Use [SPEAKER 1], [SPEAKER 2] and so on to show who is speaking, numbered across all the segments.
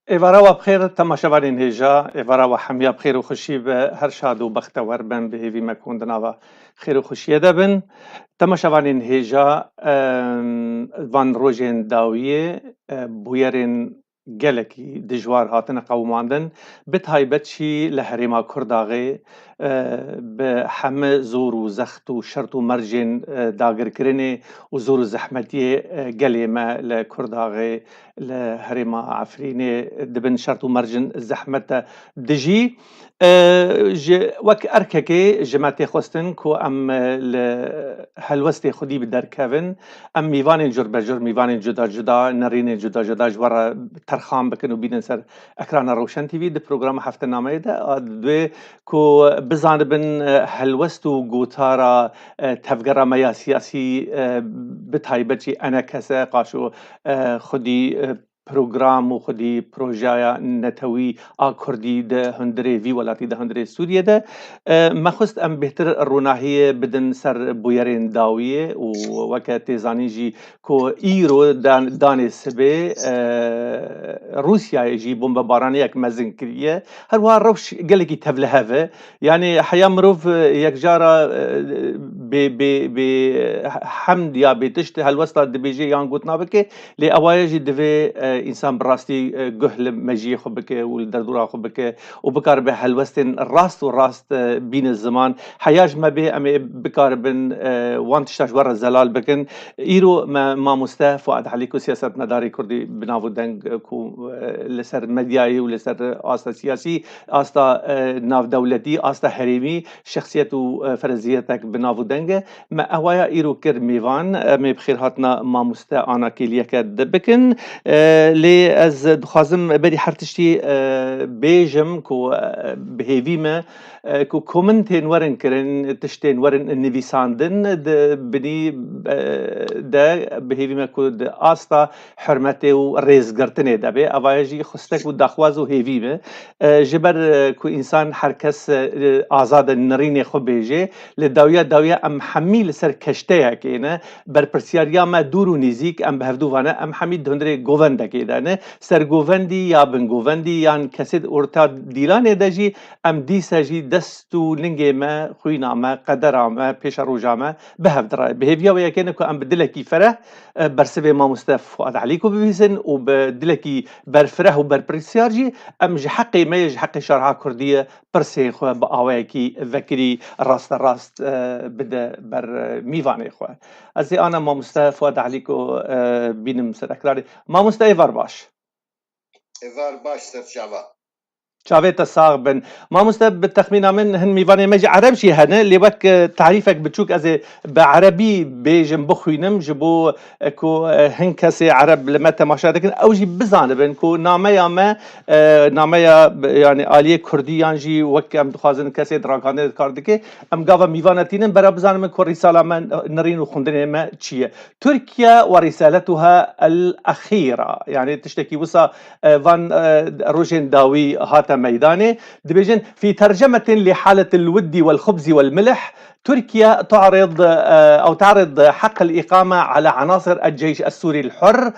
[SPEAKER 1] ایوارا بخیر تماشاورین هجا ایوارا و همیا بخیر و خوشی به هر شاد و بختور بن به هیوی مکوندنا و خیر و خوشی دبن تماشاورین هجا وان روژین داویه بویرین gelekî dijwar hatine qewmandin bi taybetçî li Herêma Kurdaxê bi heme zor û zext û şert û mercên dagirkirinê û zor û zehmetiyê gelê me li Kurdaxê li Herêma Efrînê dibin şert û mercin zehmet de dijî ji wek erkekê ji me tê xwestin ku em li helwestê xwedî bi derkevin em mîvanên curbecur mîvanên cuda cuda nerînên cuda cuda ji we re terxan bikin û bînin ser ekrana Rewşen TV di programa heftenameyê de divê ku bizanibin helwest û gotara tevgera me ya siyasî bi taybetî enekese qaşo xwedî program û xwedî projaya netewî a Kurdî di hundirê vî welatî di hundirê Sûriyê de me xwest em bêhtir ronahiyê bidin ser bûyerên dawiyê û weke tê zanîn jî ku îro danê sibê Rûsyayê jî bombebaraniyek mezin kiriye her wiha rewş gelekî tevlihev e yani heya mirov yekjara bê hemd ya bê tişt helwesta dibêje yan got nabike lê ewaye jî divê însan bi rastî guh li mejiyê xwe bike û li derdora xwe bike û bikaribe helwestên rast û rast bîne ziman heya ji me bê em ê bikaribin wan tişta ji we re zelal bikin îro me mamoste Fuad Helî ku siyasetmedarê Kurdî bi nav û deng ku li ser medyayê û li ser asta siyasî asta navdewletî asta herêmî şexsiyet û fereziyetek bi nav û deng e me ewaya îro kir mêvan em ê bi xêr hatina mamoste ana kêliyeke dibikin lê ez dixwazim berî her tiştî bêjim ku bi hêvî me ku komintên werin kirin tiştên werin nivîsandin binî de bi hêvî me ku di asta hurmetê û rêzgirtinê de bê evaye jî xistek û daxwaz û hêvî me ji ber ku însan her kes azad e nirînê xwe bêje li dawiya em hemî li ser keşteyekê ne berpirsyariya me dûr û nîzik em bi hevdûvan e em hemî di hundirê govendekê de ne sergovendî ya bingovendî yan kesê orta dîlanê de jî em dîsa jî dest û lingê me xwîna me qedera me pêşa roja me bi hev diraye bi hêviya wê yekê ne ku em bi dilekî fereh bersivê mamoste Fuad Helî ku bibîsin û bi dilekî berfireh û berpirsyar jî em ji heqê me ji heqê şerha Kurdî pirsên xwe bi awayekî vekirî rasterast bide ber mîvanê xwe ez ê ana mamoste Fuad Helî ku bînim ser ekranê mamoste êvar baş
[SPEAKER 2] êvar baş serçava
[SPEAKER 1] çavê te sağ bin mamoste bi texmîna min hin mîvanê me jî ereb jî hene lê wek tarîfek biçûk ez ê bi erebî bêjim bixwînim ji bo ku hin kesê ereb li me temaşa dikin ew jî bizanibin ku nameya me nameya yani aliyê Kurdî yan jî wek em dixwazin kesê dirakanê kar dike em gava mîvan etînin bera bizanimin ku rîsala me nirîn û xwendinê me çi ye Türkiye ve rîsaletuha el exîra yani tiştekî wisa van rojên dawî hate ميداني دبيجن في ترجمة لحالة الود والخبز والملح تركيا تعرض حق الإقامة على عناصر الجيش السوري الحر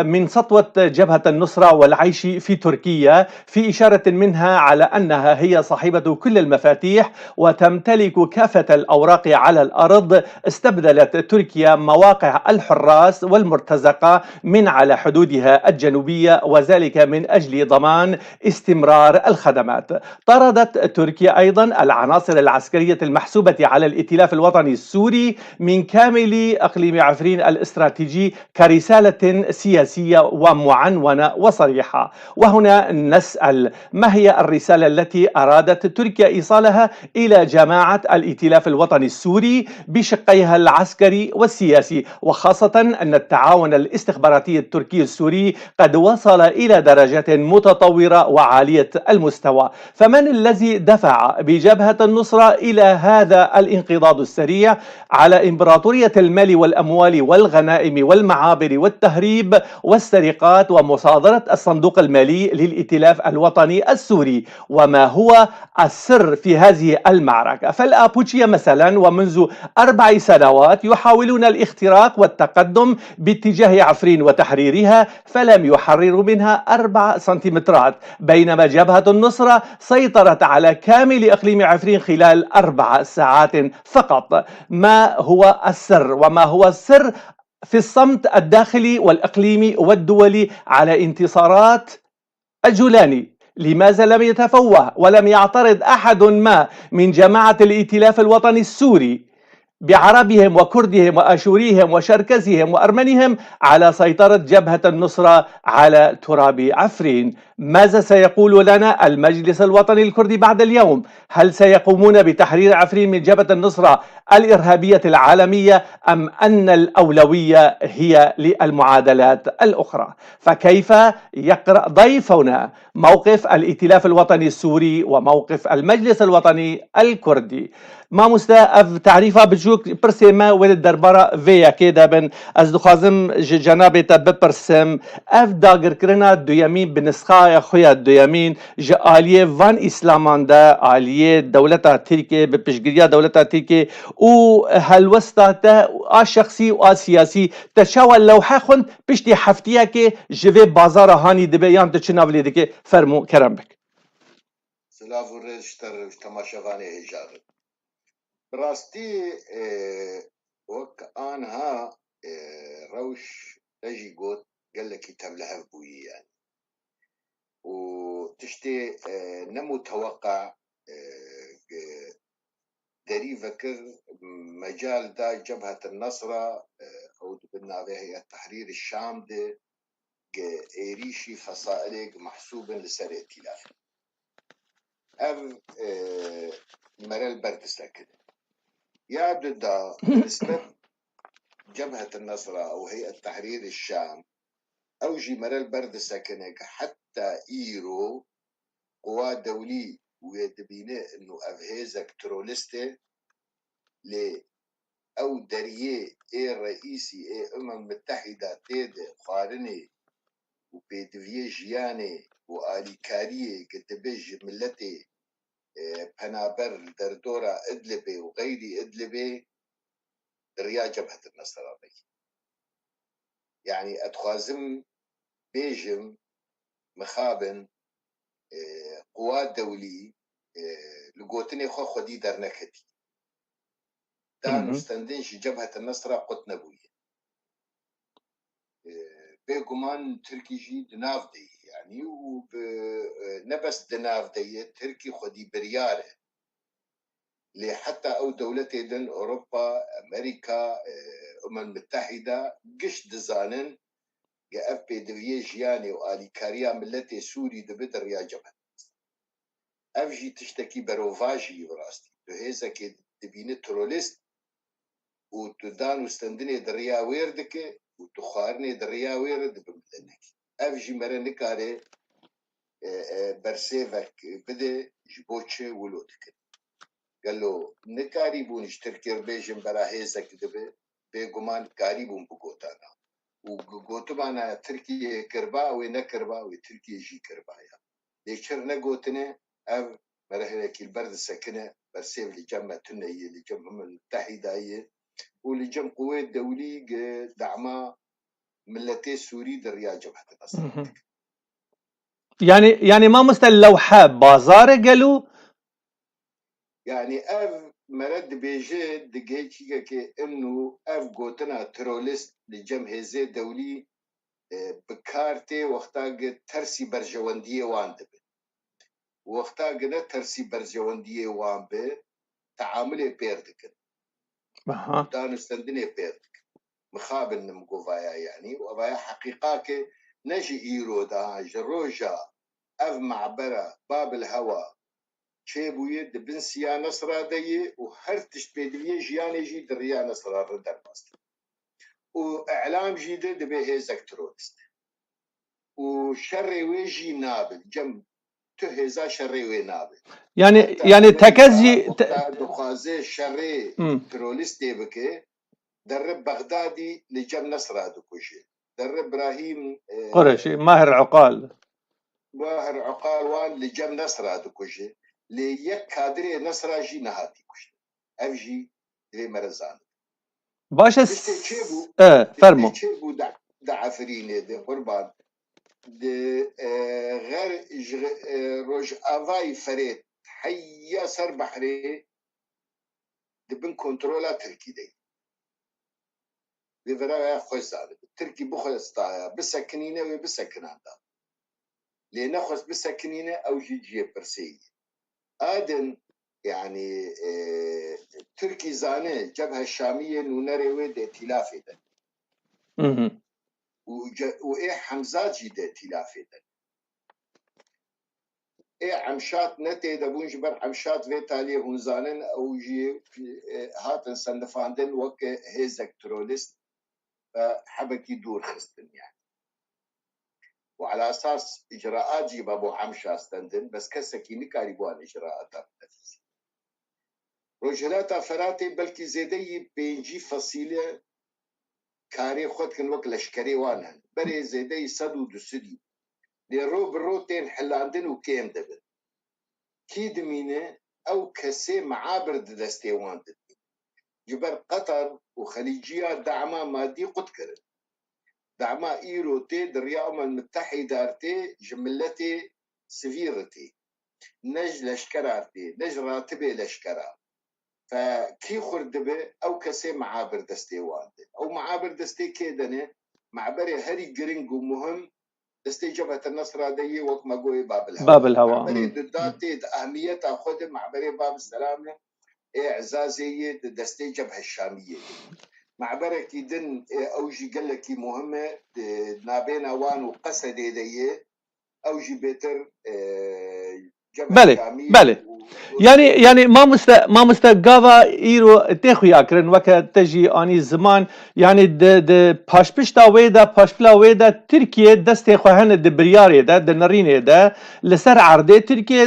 [SPEAKER 1] من سطوة جبهة النصرة والعيش في تركيا في إشارة منها على أنها هي صاحبة كل المفاتيح وتمتلك كافة الأوراق على الأرض استبدلت تركيا مواقع الحراس والمرتزقة من على حدودها الجنوبية وذلك من أجل ضمان استمرار الخدمات طردت تركيا أيضا العناصر العسكرية المحسوبة على الائتلاف الوطني السوري من كامل أقليم عفرين الاستراتيجي كرسالة سياسية ومعنونة وصريحة وهنا نسأل ما هي الرسالة التي أرادت تركيا إيصالها إلى جماعة الائتلاف الوطني السوري بشقيها العسكري والسياسي وخاصة أن التعاون الاستخباراتي التركي السوري قد وصل إلى درجات متطورة وعالية المستوى فمن الذي دفع بجبهة النصرة إلى هذا الانقضاض السريع على إمبراطورية المال والأموال والغنائم والمعابر والتهريب والسرقات ومصادرة الصندوق المالي للائتلاف الوطني السوري. وما هو السر في هذه المعركة؟ فالآبوتشية مثلا ومنذ 4 سنوات يحاولون الاختراق والتقدم باتجاه عفرين وتحريرها، فلم يحرروا منها 4 سنتيمترات، بينما جبهة النصرة سيطرت على كامل إقليم عفرين خلال 4 ساعات فقط. ما هو السر؟ وما هو السر في الصمت الداخلي والإقليمي والدولي على انتصارات الجولاني؟ لماذا لم يتفوه ولم يعترض أحد ما من جماعة الائتلاف الوطني السوري بعربهم وكردهم وأشوريهم وشركزهم وأرمنهم على سيطرة جبهة النصرة على تراب عفرين؟ ماذا سيقول لنا المجلس الوطني الكردي بعد اليوم؟ هل سيقومون بتحرير عفرين من جبهة النصرة الإرهابية العالمية أم أن الأولوية هي للمعادلات الأخرى؟ فكيف يقرأ ضيفنا موقف الائتلاف الوطني السوري وموقف المجلس الوطني الكردي؟ ما مستأف تعريفها بجوك برسيما ولد دربارة فيا كده بن از دخوازم جنابي بپرسم اف داگر کرنا دویمین بنسخه خویا دویمین آلیه وان اسلامان ده آلیه دولتا ترکیه بپشگریا دولتا ترکیه و هلوستا تا شخصی و سیاسی تشاول لوحه خوند پشتی هفتیه که جوه بازار هانی دبه یان تچناولی دکه فرمو کرم بک.
[SPEAKER 2] سلاف و ریشتر تماشاوانه هجاره براستي وك آنها روش تجي قوت قال لك تبلها بوي يعني وتشتي نمو توقع دري فكر مجال دا جبهة النصرة أو بالنابه هي تحرير الشام دي إيريشي فصائلك محسوبا لسر ائتلاف أم مرال بردستا كده يبدو دا بالنسبة جبهة النصرة أو هيئة تحرير الشام أو جي مرال بردستا كنك حتى إيرو قوى دولي ويدبينه إنه أفهيزك ترولستي ل أو دريه إيه الرئيسي إيه المتحدة تيد خارني وبيدفيه جياني وآليكاريه كتبج ملتي بنابر دردورة إدلبي وغيري إدلبي ريا جبهة النصرانية يعني أتخازم بيجم مخابن قوات دولي لقوتني خو خدي درنكتي دانو ستندنش جبهة النصرة قط نبوية بيقمان تركي جي دناف دي يعني ونبس دناف دي تركي خدي بريارة لحتى أو دولتي دن أوروبا أمريكا المتحدة قش دزانن قاف بيدوية جياني وآلي كاريا ملتي سوري دبدر يا جبهة أفجي تشتكي بروفاجي براستي تهيزا كي دبيني تروليست وتدان وستندني دريا ويردك وتخارني دريا ويرد بمدنك أفجي مرنكاري برسيفك بده جبوتشي ولودك قال له نكاري بون اشتركير بيجن برا هيزك دبي بيقومان كاري بون بقوتانا وقوتمانا تركيا كربا ونكربا وتركيا جي كربا يا ليشر نقوتنا أو مرحلة البرد السكنة برسيف لجمع تنية لجمع المتحدة هي ولجمع قوات دولي دعما ملتي سوري دريا جبهة النصر
[SPEAKER 1] يعني ما مستل لو حاب بازار قالوا
[SPEAKER 2] يعني اف مرد بيجي دقيقة كي انه اف قوتنا تروليست لجمهزة دولي بكارتي وقتا قد ترسي برجواندية وان دبي وقتا قد ترسي برجواندية وان بي تعاملي بيردك دانو استندني بيردك مخابل نمقوفايا يعني وبايا حقيقة كي نجي ايرو دا جروجا اف معبرة باب الهوى شيبوية دبن سيا نصرا دي وهر تشبيدوية جياني جي دريا نصرا ردر باستي وإعلام جيدة دبي هيزك ترولست وشر ويجي نابل جم تهزا شري وينابه
[SPEAKER 1] يعني تكزي
[SPEAKER 2] وقتا دخوازي شري تروليستي بكي درب بغدادي لجم نصر دكوشي درب ابراهيم
[SPEAKER 1] قرشي ماهر عقال
[SPEAKER 2] وان لجم نصر دكوشي ليك كادري نصر جي نهاتي كوشي افجي دري مرزان
[SPEAKER 1] باش فرمو
[SPEAKER 2] تشيبو دعفريني دي قربان غير روج افاي فريد حيا سر بحري دبن كنترولا تركي دي بفرا خوش زاد تركي بخل استايا بسكنينه وبسكنان دا لنخص بسكنينه او جي برسي ادن يعني تركي زانه جبهه الشاميه نونري ويد ائتلاف ده وايه حمزات جي ده ائتلاف ده ايه عمشات نتي دبون جبر عمشات في تالي هونزانن او جي هاتن سندفاندن وك هيزك تروليست حبكي دور خستن يعني وعلى اساس اجراءات جيب ابو عمشا استندن بس كسكي نكاري بوان اجراءات نفسي روجلاتا فراتي بلكي زيدي بينجي فصيله كاري خود كن وك لشكري وانن بري زيدي صدو دسدي لرو بروتين حلاندن وكيم دبن كي دمينه او كسي معابر دستي واندن جبر قطر وخليجيه دعما مادي قد كرن دعما ايروتي دريا المتحده ارتي جملتي سفيرتي نج لشكرارتي نج راتبي لشكرا فكي خردبه او كسي معابر دستي واندن او معابر دستي كيدنه معبري هري جرينجو مهم دستي جبهة النصر دي وقت ما قوي باب الهواء معبري داتي أهميتها خد معبري باب السلامة إعزازية دستي جبهة الشامية معبري كيدن أوجي قال لك مهمة نابين أوان وقصدي دي أوجي بيتر جبهة الشامية
[SPEAKER 1] بله يعني ما مستقاضا ايرو تخو ياكرن وك تجي اني زمان يعني د پاشپشتا ويدا پاشپلا ويدا تركيا دست خو هن د بريار د نرين د لسر عرضه تركيا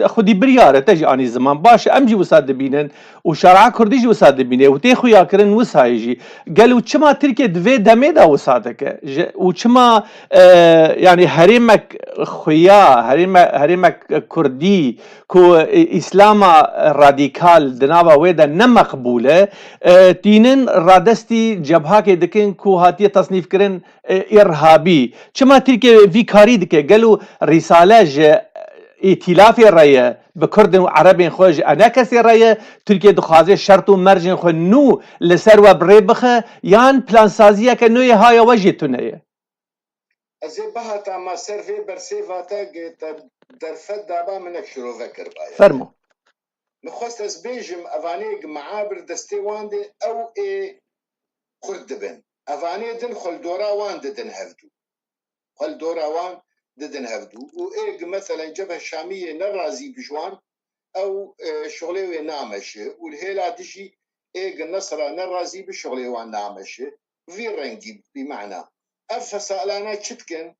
[SPEAKER 1] خدي بريار تجي اني زمان باش امجي وساد بينن وشرع كرديجي وساد بينه وتخو ياكرن وسايجي قالوا كما تركيا دفي دميدا وسادك وكما يعني هرمك خويا هرمك كردي كو اسلاما راديكال دناوا ويدا نمقبوله تينن رادستي جبهه كي دكن كو هاتيه تصنيف كرن ارهابي كما تركي في كاري دكه قالوا رساله ائتلاف الرأي بكرد وعربين خوج انا كسي الرأي تركيا دخوازي شرط ومرجن خو نو لسر وبريبخه يان بلان سازيه كنو هاي وجهتونه
[SPEAKER 2] ازي بها ما سيرفي برسيفاتا درفت دابا منك شروع فكر بايا
[SPEAKER 1] فرمو
[SPEAKER 2] نخصص بيجم افانيق معابر دستي واندي او اي خردبن افاني دن خل دورا وان ددن هفدو خل دورا وان ددن هفدو وايق مثلا جبهة الشامية نرازي بجوان او شغلي نامش والهيلا دجي ايق النصرة نرازي بشغلي وان نامش في رنجي بمعنى افسالانا تشتكن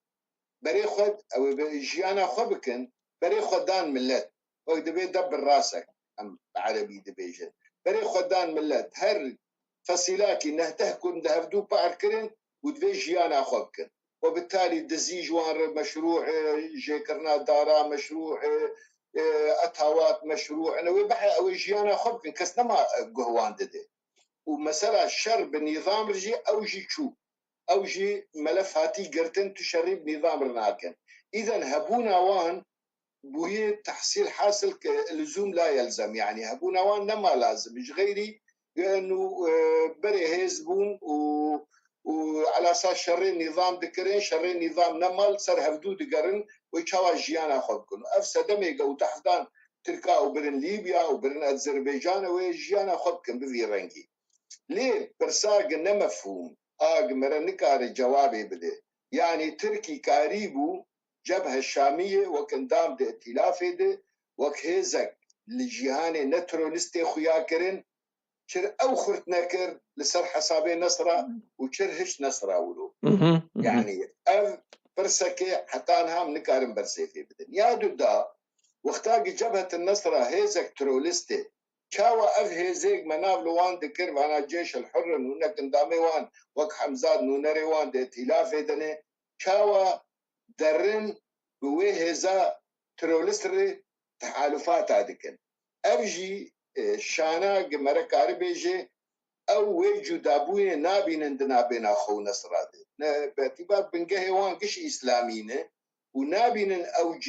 [SPEAKER 2] بري خد او جيانا خبكن بري خدان ملت ودبي دبر راسك ام عربي دبيجن بري خدان ملت هر فصيلاكي نهتهكن دهفدو باركرن ودبي جيانا خبكن وبالتالي دزيج وان مشروع جيكرنا دارا مشروع اتهاوات مشروع انا وبحي او جيانا خبكن كسنما قهوان ددي ومسألة الشر بالنظام رجي او جي تشو او جي ملف هاتي قرتن تشرب نظام رناكن اذا هبونا وان بوهي تحصيل حاصل اللزوم لا يلزم يعني هبونا وان نما لازم مش غيري لانه بري هيزبون وعلى اساس شرين نظام ذكرين شرين نظام نمل سر هفدو دقرن ويشاوا جيانا خبكن افسد ميقا وتحدان تركا وبرن ليبيا وبرن اذربيجان وجيانا خبكن بذي رنجي ليه برساق نمفهوم مرنكار جوابي بده يعني تركي كاريبو جبهة الشامية وكندام ده ائتلافي ده وكهزك لجيهاني نترولستي خويا كرن شر او خرت نكر لسر حسابي نصرة وشر هش نصرة ولو يعني برسكي حتى أنها منكارن برسيفي بدن يا دودا وقتا جبهة النصرة هيزك ترولستي كاوا اف هيزيك مناف لوان دكر وانا جيش الحر نونك اندامي وان وك حمزات نونري وان دي ائتلاف دني كاوا درن بوي هيزا ترولستري تحالفات عدكن افجي شانا مرك عربيجي او ويجو دابوي نابين اندنا بين اخو نصرادي باعتبار بنجهي وان قش اسلامينه ونابين او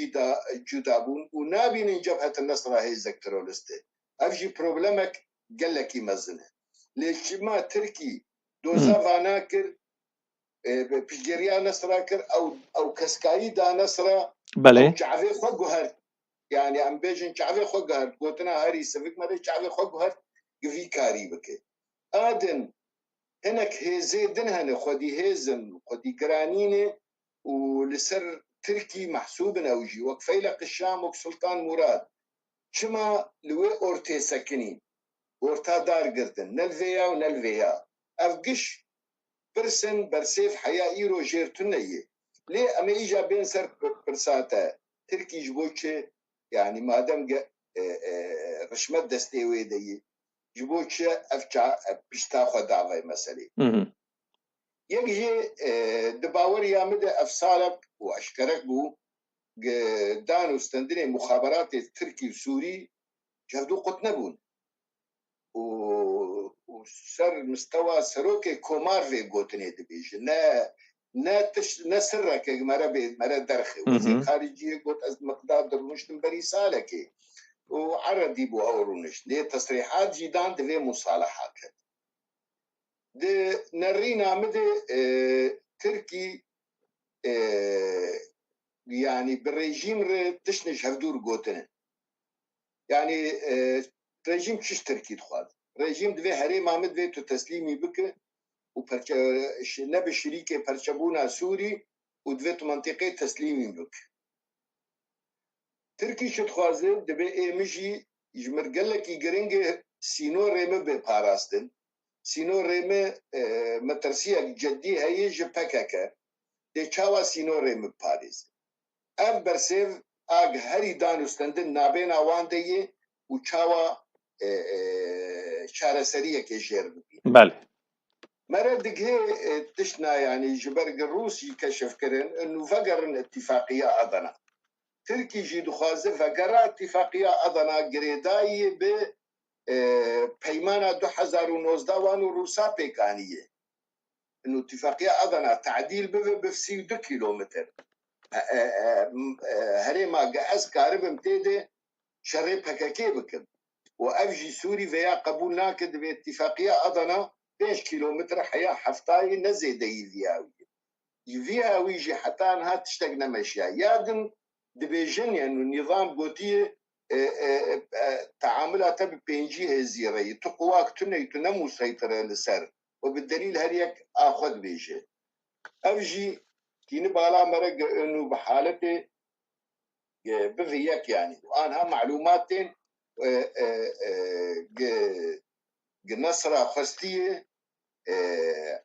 [SPEAKER 2] جدابون ونابين جبهة النصرة هي زكترولستي افجي بروبلمك قال لك يمزنه ليش ما تركي دوزا فاناكر بجريا نصرة كر او كسكاي دا نصرة
[SPEAKER 1] بله
[SPEAKER 2] شعبي خو جهر يعني ام بيجن شعبي خو جهر قوتنا هاري سفيك ما شعبي خو جهر في كاري بك ادن هناك هيزي دنهن خدي هيزن خدي جرانينه ولسر تركي محسوب اوجي وكفيلق الشام وك سلطان مراد شما لوي اورتي سكنين اورتا دار قردن نلفيا ونلفيا افقش برسن برسيف حيا ايرو جيرتنيه ليه اما ايجا بين سر برساتا تركي جبوتشي يعني ما دام رشمت دستيوي دي جبوتشي افجع بيشتاخو دعوي مسالي يجي دباور يامد افصالك واشكرك بو دانو استندني مخابرات التركي وسوري جهدو قطنبون وسر مستوى سروكي كومار في قوتني دبيج نا سرك مرة درخي وزير خارجية قوت از مقدار درمشتن بريسالك وعردي بو اورونش دي تصريحات جيدان دي مصالحات دي نرينا مدى تركي يعني بالرجيم تشنج هفدور قوتنا يعني رجيم كش تركي دخواد رجيم دوی هریم آمد وی تو تسلیمی بکه و نبی شریک پرچبونا سوری و دوی تو منطقه تسلیمی بکه ترکی شد خوازه دوی ایمجی جمرگلکی گرنگ سینو ریمه بپاراستن سینو ریمه مترسیه جدی هایی جپککه دی چاوا سینو ریمه پاریز اف برسیو آگ هری دانستندن نابین آوان دیه و چاوا شارسرية كجير
[SPEAKER 1] بله
[SPEAKER 2] مرة دقه تشنا يعني جبرق الروسي كشف كرن انه فقر اتفاقية اضنا تركي جيدو خازه فقر اتفاقية اضنا قريداي ب بيمانا 2019 وانو روسا بيكانية انه اتفاقية اضنا تعديل بفسي 2 كيلومتر هريما قاس كارب متيده شري بكاكي بكم وأفجي سوري فيا قبول ناكد باتفاقية أضنا 5 كيلومتر حياة حفتاي نزيدي فيها ويجي حتى أنها تشتغنا مشيا يادن دبيجن يعني النظام قوتي تعاملها تبي بينجي هزيري تقواك تنمو سيطرة لسر وبالدليل هريك آخذ بيجي أفجي كيني بالا مرق إنه بحالته بفيك يعني وأنها معلوماتين نصرة خستية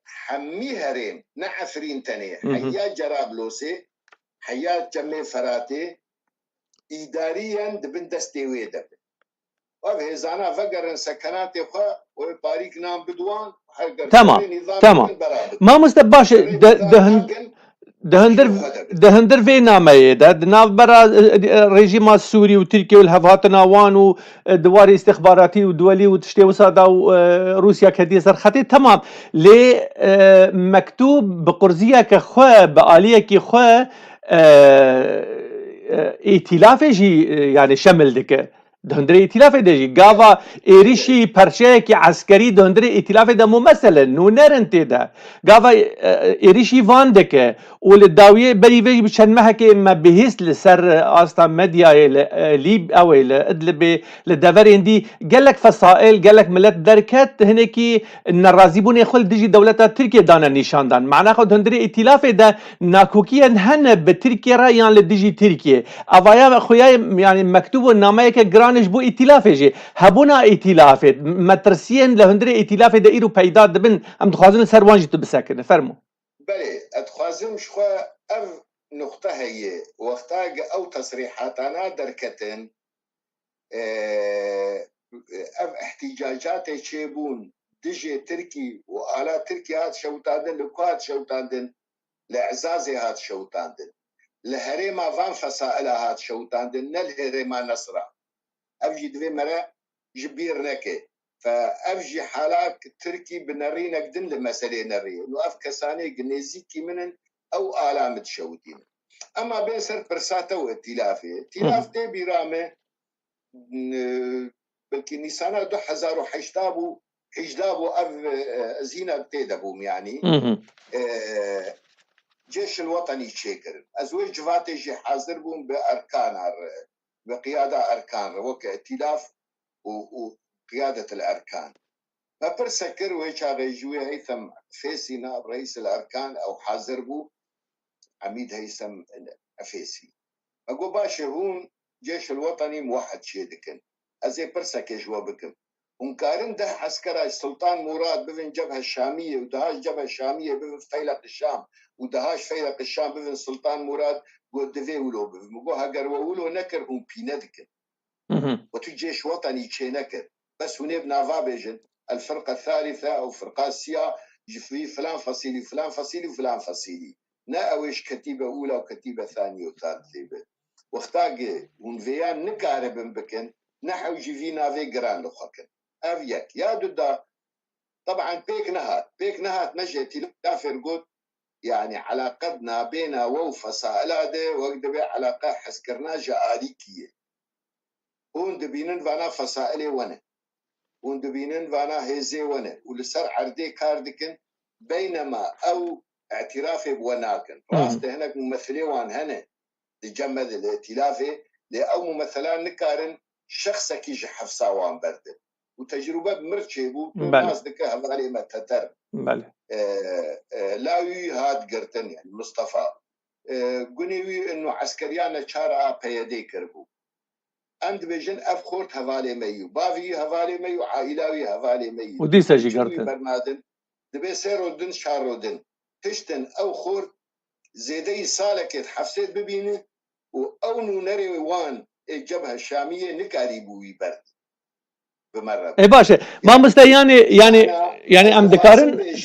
[SPEAKER 2] حمي هرين نحفرين تاني حيات جرابلوسي حيات جمي فراتي إداريا دبن دستيوي دبن وبهزانا فقرن سكناتي خوا وباريك نام بدوان
[SPEAKER 1] تمام ما مستباش دهندر في نامه ده ناف برا رژیم السوري وتركيا والهفاتنا وان ودواري استخباراتي ودولي وتشتي وصادا وروسيا كدي سر خطي تمام لي مكتوب بقرزيه كخوا بآليه كخوا ائتلاف جي يعني شمل دك دهندري ائتلاف دجي قاضا إيريشي برشاكي عسكري دهندري ائتلاف ده ممثلا نونرنت ده قاضا إيريشي فان دك وللداوية بري فيج بشن مهكي ما بهيس لسر أصلا مديا ليب أو إدلب للدفرين دي قال لك فصائل قال لك ملت دركات هناكي النرازيبون يخل دجي دولة تركيا دانا نيشان دان معناه خد هندري ائتلاف ده ناكوكيا هن بتركيا رأيان لدجي تركيا أفايا خويا يعني مكتوب النامه كجرانش بو ائتلاف جي هبونا ائتلاف مترسين لهندري ائتلاف دايرو بيداد بن ام تخازن سروانجي تبسكن فرمو
[SPEAKER 2] بله اتخازم شخوا اف نقطة هي وقتها أو تصريحات أنا دركتن أف احتجاجات شيبون دجي تركي وآلا تركي هات شوتاندن لكوات شوتاندن لإعزازي هات شوتاندن لهريما فان فسائلها هات شوتاندن نلهريما نصرا أفجي دوي مرا جبير نكي فأفجي حالات تركي بنرينا قدن لمسألة نري وأف كساني قنيزيكي منن أو آلام تشوتين أما بين سر برساته واتلافه اتلاف دي برامه بلكي نيسانا 2018 حجدابو أف زينة تيدبوم يعني جيش الوطني تشيكر أزوي جفاتي جي حاضر بوم بأركان بقيادة أركان وك ائتلاف وقيادة الأركان ما برسكر ويشا غيجوي هيثم فيسي نائب رئيس الأركان أو حاضر بو عميد هيثم أفيسي أقول باشا هون جيش الوطني موحد شيدكن أزي برسك يجوابكم ونكارن ده عسكري السلطان مراد بفن جبهة الشامية ودهاش جبهة الشامية بفن فيلق الشام ودهاش فيلق الشام بفن السلطان مراد قد دفي ولو بفن وقوها قروا نكر هم بيندكن وتجيش وطني تشي نكر بس هنا بنافا بيجن الفرقة الثالثة أو فرقة السيا جفري فلان فصيلي فلان فصيلي وفلان فصيلي ناويش كتيبة أولى وكتيبة ثانية وثالثة واختاقي ونفيان نكاربن بكن نحو جيفينا في جران لخكن أفيك يا دودا طبعا بيك نهات نجي تلافر قد يعني علاقتنا بينا وفصائلاده وقدبي علاقة حسكرنا جآليكية هون دبينن فانا فصائلي وانا هون دبينن فانا هيزي وانا ولسر عردي كاردكن بينما أو اعترافي بوناكن راسته هناك ممثلي وان هنا لجمد الائتلافي لأو ممثلان نكارن شخصك يجي حفصا وان برده وتجربة مرتشيبو ناس دكا هذالي ما تتر لاوي هاد قرتن يعني مصطفى قنيوي انه عسكريانا شارع بيدي كربو عند بيجن افخورت هذالي ميو بافي هذالي ميو عائلاوي هذالي ميو
[SPEAKER 1] ودي سجي قرتن
[SPEAKER 2] برنادن دبي سيرو دن شارو دن تشتن او خورت زيدي سالكت حفصيت ببينه وأونو نري وان الجبهة الشامية نكاريبوي برد بمرة
[SPEAKER 1] اي باشا ما مستا يعني ام دكارن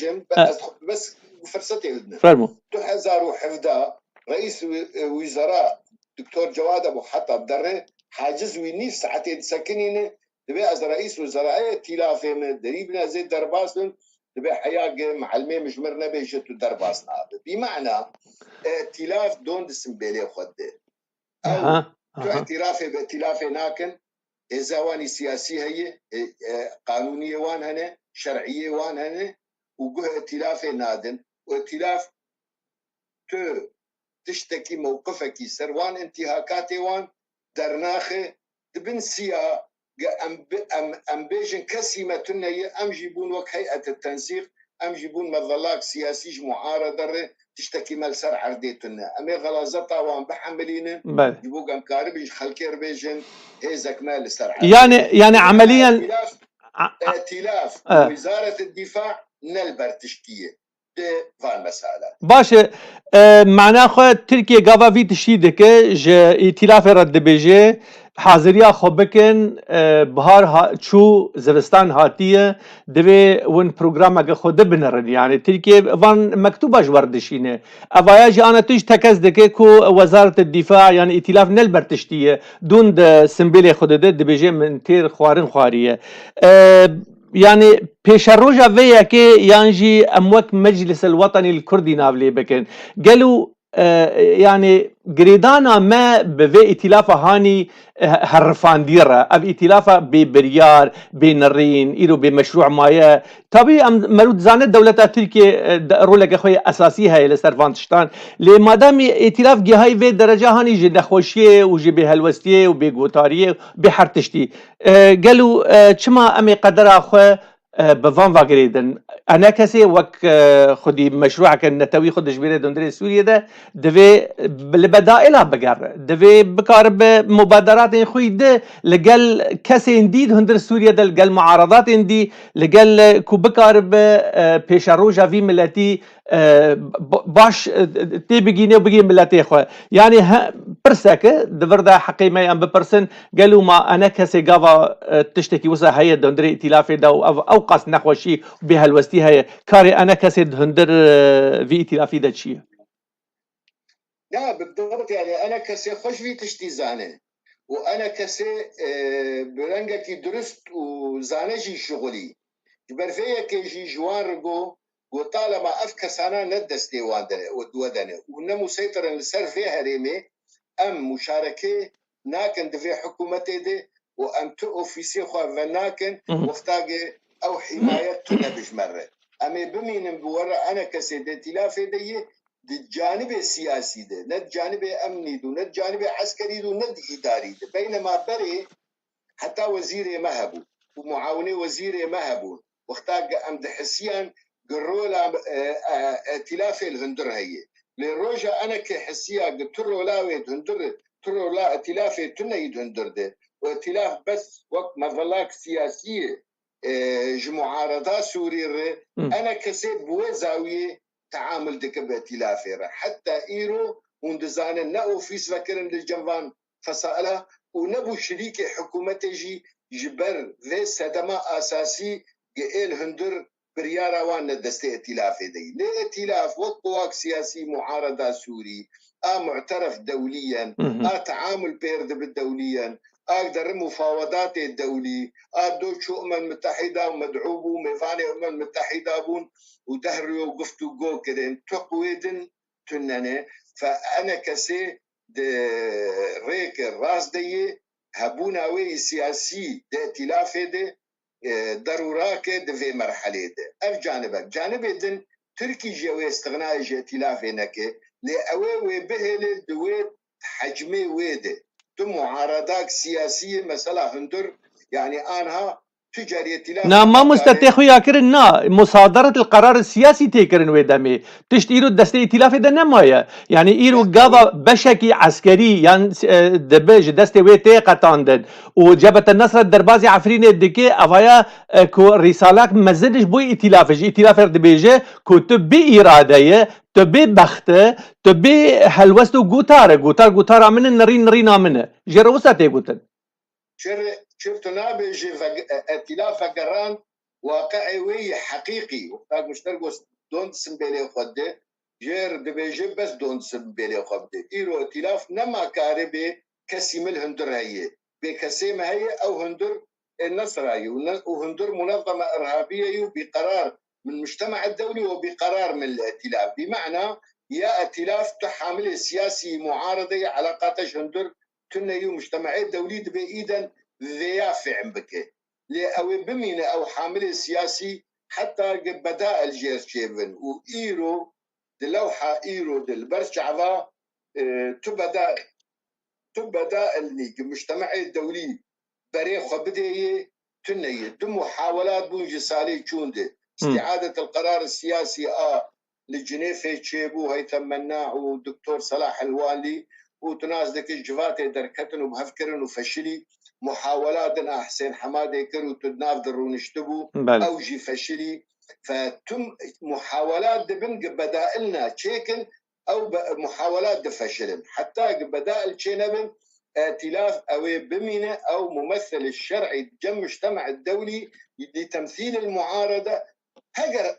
[SPEAKER 2] بس فرصتي ودنا
[SPEAKER 1] فرمو
[SPEAKER 2] 2011 رئيس وزراء دكتور جواد ابو حطب دري حاجز وينيف ساعتين سكنين تبي از رئيس وزراء ائتلاف من دريبنا زي درباسن تبي حياه معلمين مش مرنا بيجتو درباسنا بمعنى ائتلاف دون دسمبيلي خده أو اعترافي بائتلافي ناكن إزاواني سياسية هي قانونية وان هنا شرعية وان هنا وقوه ائتلافي نادن وائتلاف تشتكي موقفك سروان انتهاكاتي وان درناخي دبن سيا أم بيجن كسيمة تنية أم جيبون وك هيئة التنسيق أم جيبون مظلاك سياسي معارضة تشتكي مال سر عرديتنا أمي غلازتا وان بحملين يبوك أم كاربيج خلكير بيجن هيزك مال سر
[SPEAKER 1] يعني عمليا
[SPEAKER 2] ائتلاف وزارة الدفاع نلبر تشكية فان مسألة
[SPEAKER 1] باشه معناه خو تركيا قابا في تشيدك ج ائتلاف رد بيجي حاضريا خو بكن بهار شو زبستان هاتيه دبي ون برنامج خود بنرن يعني تركيا فان مكتوبه جوردشينه افاياجي انا تيج تكزدك كو وزاره الدفاع يعني ائتلاف نلبر تشتيه دون سمبلي خود دبيجي من تير خوارن خواريه يعني پیش روجا ویا که یانجی اموک مجلس الوطني الكردي نافلي بكن قالوا يعني قريدانا ما بفي ائتلافة هاني هرفان ديرة اب ائتلافة ببريار بنرين إيرو بمشروع مايا طبي مرود زانت دولة تركيا رولك اخوي اساسي هاي لسرفانتشتان لما دام ائتلاف جهاي في درجة هاني جي نخوشيه وجي بهلوستيه وبيغوتاريه بحرتشتي قالوا چما امي قدر اخو بفان واقريدن انا كسي وك خدي مشروعك النتوي خدش بيرد اندري سوريا ده دفي البدائل بقر دفي بقارب مبادرات خوي ده لقال كسي انديد هندر سوريا ده لقال معارضات اندي لقال كو بقارب بيشاروجا في ملتي باش تي بگینه و بگین ملتی خو یعنی پرسکه دورده حقیمه ام بپرسن قالوا ما انا كسي قاضا تشتكي وسا هي دندري ائتلاف دا او قاس نخوشي بها الوستي هي كاري انا كسي دندر في ائتلافي دا شيء.
[SPEAKER 2] لا بالضبط، يعني انا كسي خوش في تشتي زانه وانا كسي برنجكي درست وزانجي شغلي جبرفيه كيجي جوارجو وطالما افكسانا ندستي ودنه ونمو سيطرا لسر فيها ريمي ام مشاركه ناكن دفي حكومتي دي وام تو اوفيسي خو فناكن وقتاقي او حمايتنا بجمره امي بمين بورا انا كسيدي تلافي دي الجانب السياسي ده ند جانب امني دو ند جانب عسكري دو ند اداري ده بينما بري حتى وزيري مهبو ومعاوني وزيري مهبو واختاق ام دحسيان قرولا ائتلاف الهندر هي للروجا انا كحسيا قلت له لا هندر ترو لا ائتلاف تنيد هندر ده وائتلاف بس وقت ما ظلاك سياسيه معارضه سوري انا كسب بوزاويه تعامل دك بائتلافه حتى ايرو وندزان نأو فيس فكرن للجنبان فسأله ونبو شريك حكومتي جبر ذي سدما اساسي قيل هندر بريارا وان دستي ائتلاف دي ليه ائتلاف وقواك سياسي معارضة سوري معترف دوليا تعامل بيرد بالدوليا اقدر مفاوضات الدولي دو شو متحدة ومدعوبو ميفاني متحدة بون ودهروا وقفتوا جو كده تقويدن تنني فانا كسي ريك الراس دي هبونا وي سياسي دي ائتلاف دي ضروراك دفي مرحلة دي اف جانبك جانب دن تركي جوي استغناء ائتلاف نكي لأوي بهل دويت حجمي ويده تو معارضات سياسية مثلا هندر يعني انها تجاري ائتلاف
[SPEAKER 1] ما مستتخو يا كرن مصادرة القرار السياسي تيكرن ويدامي تشتيرو دستي ائتلاف ده نمايا يعني ايرو قاضا بشكي عسكري يعني دبج دستي ويتي قطاندن وجبهة النصر الدربازي عفرين الدكي افايا كو رسالات مزدش بوي ائتلاف دبيجي كو تبي اراديه تبي بخته تبي هلوستو قوتار من نرينا منه جروسا تيقوتن
[SPEAKER 2] شفت نابج ائتلاف قران واقعي وي حقيقي وقتاك مشترقوس دون سنبيلي خده جير دبيجي بس دون سنبيلي خده ايرو ائتلاف نما كاربي كسيم الهندر هي بكسيم هي او هندر النصر هي وهندر منظمة ارهابية بقرار من المجتمع الدولي وبقرار من الائتلاف بمعنى يا ائتلاف تحامل سياسي معارضة علاقات هندر تنيو مجتمعي الدولي بإيدا ذيافع بك لأو بمين أو حامل سياسي حتى بدأ الجيش شيفن وإيرو دلوحة إيرو دلبرشعبا تبدأ المجتمعي الدولي بريخ بدأي تنية دم محاولات بونج سالي تشونده استعادة القرار السياسي لجنيفة تشيبو هيثم مناع ودكتور صلاح الوالي وتناس دك الجفاتي دركتن وبهفكرن وفشلي محاولات حسين حمادة كرو تدناف درون اشتبو او جي فشلي فتم محاولات دبن بدائلنا تشيكن او محاولات دفشلن حتى بدائل تشينبن ائتلاف او بمينه او ممثل الشرعي جم المجتمع الدولي لتمثيل المعارضه هجر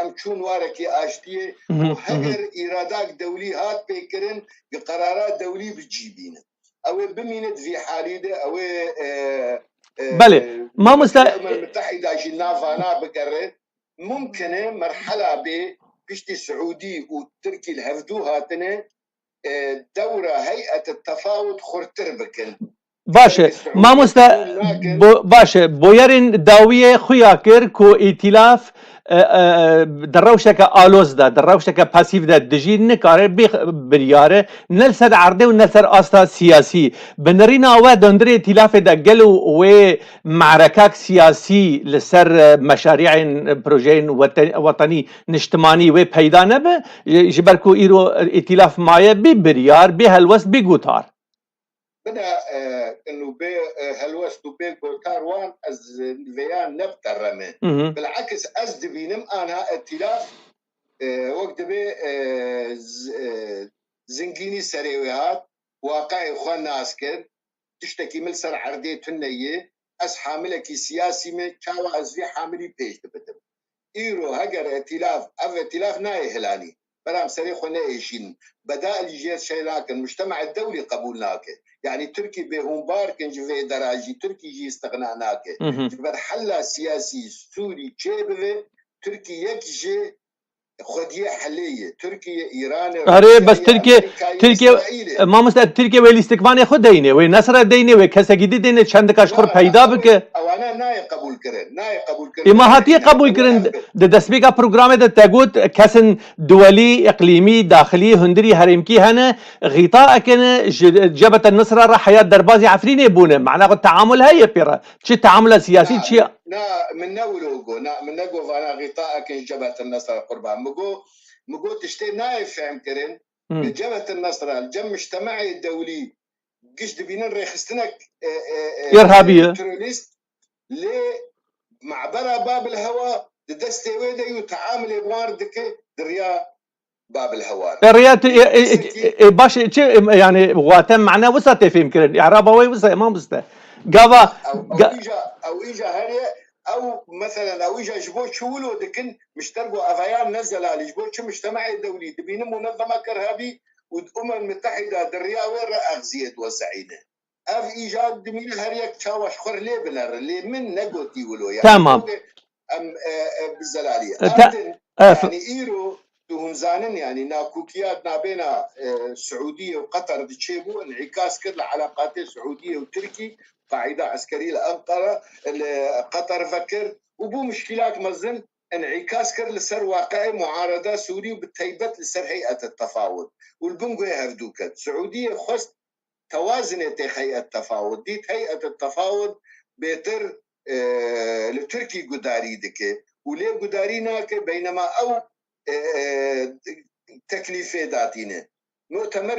[SPEAKER 2] امشون واركي اشتيه وهجر ايرادات دولي هات بيكرن بقرارات دولي بتجيبينه او بمينه في حاليده او
[SPEAKER 1] بله ما
[SPEAKER 2] الامم المتحده جنافانا بقرر ممكن مرحله بشتي سعودي وتركي الهفدو هاتنه دورة هيئة التفاوض خورتر بكن
[SPEAKER 1] باشه ما باشه بويرين داوية خويا كير كو ائتلاف دروشك آلوز دا دروشك پاسیف دا دجی نکاره بریاره نلسر عرده و نلسر آستا سیاسی بنرينا و دندري ائتلاف دا قلو و معركات سياسي لسر مشاريع بروجين وطني نجتماني و پیدا نبه جبركو ايرو ائتلاف مايه ببريار بهلوس بقوتار
[SPEAKER 2] بدا انه بي هلوست وبي قوتار وان از فيان نبترمه بالعكس از دبينم انا ائتلاف دبي زنجيني سريوهات واقعي خوان ناسكر تشتكي من سر عردي تنية أس حاملك سياسي من كاوا أزفي حاملي بيش دبتم إيرو هجر ائتلاف ائتلاف ناي هلاني برام سريخ ونايشين بدأ الجيش شيلاك المجتمع الدولي قبولناك يعني تركي بهمبار كنج في دراجي تركي جي استغناناك جبر حلا سياسي سوري تشيبه تركي يكجي خديه حليه تركيا ايران
[SPEAKER 1] اره بس ترکیه ما مست ترکیه ولی استکبان خود دینه و نصر دینه و کسگی دینه چند کاش خور پیدا بکه
[SPEAKER 2] اوانا نای قبول کرن
[SPEAKER 1] ما هاتی قبول کرن د دسبیکا پروگرام د تگوت کسن دولی اقلیمی داخلی هندری هرمکی هنه غطاء کنه جبهه النصر را حیات دربازی عفرینه بونه معناه التعامل هي بيرا چه تعامل سیاسی چه
[SPEAKER 2] نا من نولوغو نا من نقو فانا غطاء كن جبهه النصر قربان مقو تشتي نايف فهم كرن جبهه النصر الجم اجتماعي الدولي قش دبينن ريخستنك
[SPEAKER 1] ارهابيه
[SPEAKER 2] تروريست ليه معبره باب الهواء دستي ويدا يتعامل بواردك دريا باب الهواء
[SPEAKER 1] الريات باش يعني واتم معنا وسط فهم كرن اعرابوي وسط ما مسته قابا
[SPEAKER 2] او اجا هريا او مثلا او اجا جبوت شولو دكن مشترقوا افيان نزل على جبوت مجتمعي الدولي دبين منظمه كرهابي والامم المتحده دريا وين اغزيه توزعينه اف ايجاد دمين هريك تشاوش خور لي بنر اللي من نقوتي ولو يعني
[SPEAKER 1] تمام
[SPEAKER 2] ام بالزلاليه يعني ايرو هم زانن يعني ناكوكيات نابينا السعوديه وقطر تشيبو انعكاس كل علاقات السعوديه وتركي قاعده عسكريه لانقره قطر فكر وبو مشكلات مزن انعكاس كر لسر واقعي معارضه سوري وبالتيبت لسر هيئه التفاوض والبنغو يهفدوك السعوديه خست توازنت هيئه التفاوض ديت هيئه التفاوض بيتر لتركي قداري دكي وليه قداريناك بينما او تكليفه داتينه مؤتمر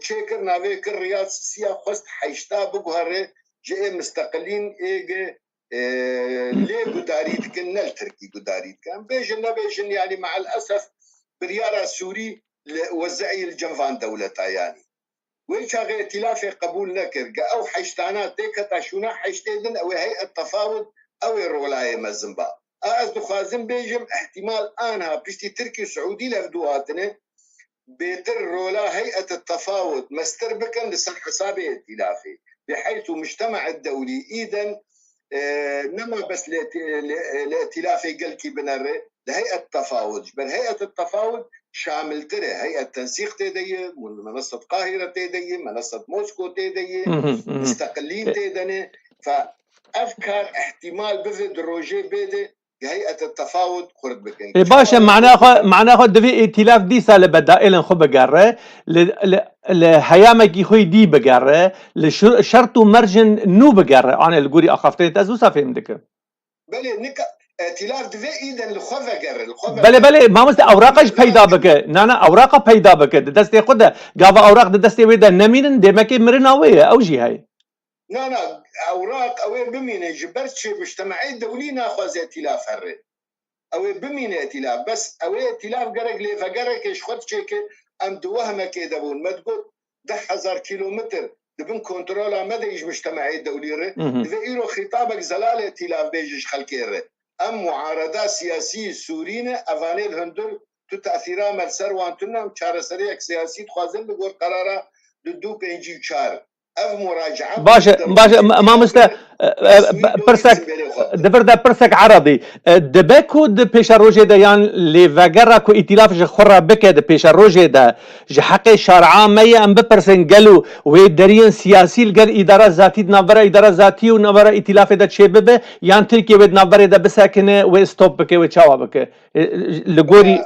[SPEAKER 2] تشيكر نافيكر رياض سيا خست حيشتا بقهر جاء مستقلين ايجي ليه قداريت كن التركي قداريت كان بيجن يعني مع الاسف بريارة سوري وزعي الجنفان دولتا يعني وين شاغي ائتلاف قبول نكر او حيشتانات ديكتا شونا حيشتيدن او هيئه التفاوض او الولايه مزنبا از خازم بيجم احتمال انها بشتي تركي سعودي لفدوهاتنا بيتر رولا هيئه التفاوض مستربكا لسن حساب ائتلافي بحيث المجتمع الدولي اذا نما بس لائتلافي قلكي بنره لهيئه التفاوض بل هيئه التفاوض شامل ترى هيئه تنسيق تيدي منصه قاهره تيدي منصه موسكو تيدي مستقلين تيدني فافكار احتمال بفد روجي بيدي هيئه التفاوض خرد بكين
[SPEAKER 1] باشا معناه دفي ائتلاف دي سال بدائل خو بقره لهيامك خوي دي بقره لشرط مرجن نو بقره انا القوري اخفتين تزوسا فهمتك
[SPEAKER 2] بله نك ائتلاف دفي ايدن الخوفه قره
[SPEAKER 1] بله ما مست اوراقش پیدا بك نانا اوراق پیدا بك دستي خد قابا اوراق دستي ويدا نمين دمك مرناويه او جي هاي
[SPEAKER 2] لا اوراق او بمين جبرت مجتمعي دولي ناخذ ائتلاف هر او بمين ائتلاف بس او ائتلاف قرق لي فقرق ايش خد شيك ام دوهمه كده بون ما تقول 10,000 كيلومتر دبن كنترول ما ديج مجتمعي دولي ايرو خطابك زلال ائتلاف بيجش خلكيره ام معارضه سياسيه سورينه افاني الهندل تو تاثيرها ملسر وانتنا مشارسريك سياسي تخازن بقول قراره ددوك انجي تشار اف مراجعه
[SPEAKER 1] باشا ما مستا برسك دبردا برسك عرضي دبكو د بيشاروجي دا يعني لي فاغرا كو ائتلاف ج خرا بك د بيشاروجي دا ج حق شرعا مي ام بپرسن قالو و درين سياسي القر اداره ذاتي نبره اداره ذاتي و نبره ائتلاف دا تشبب يعني تركي ود نبره دا بساكنه و ستوب بك و تشاوا بك لغوري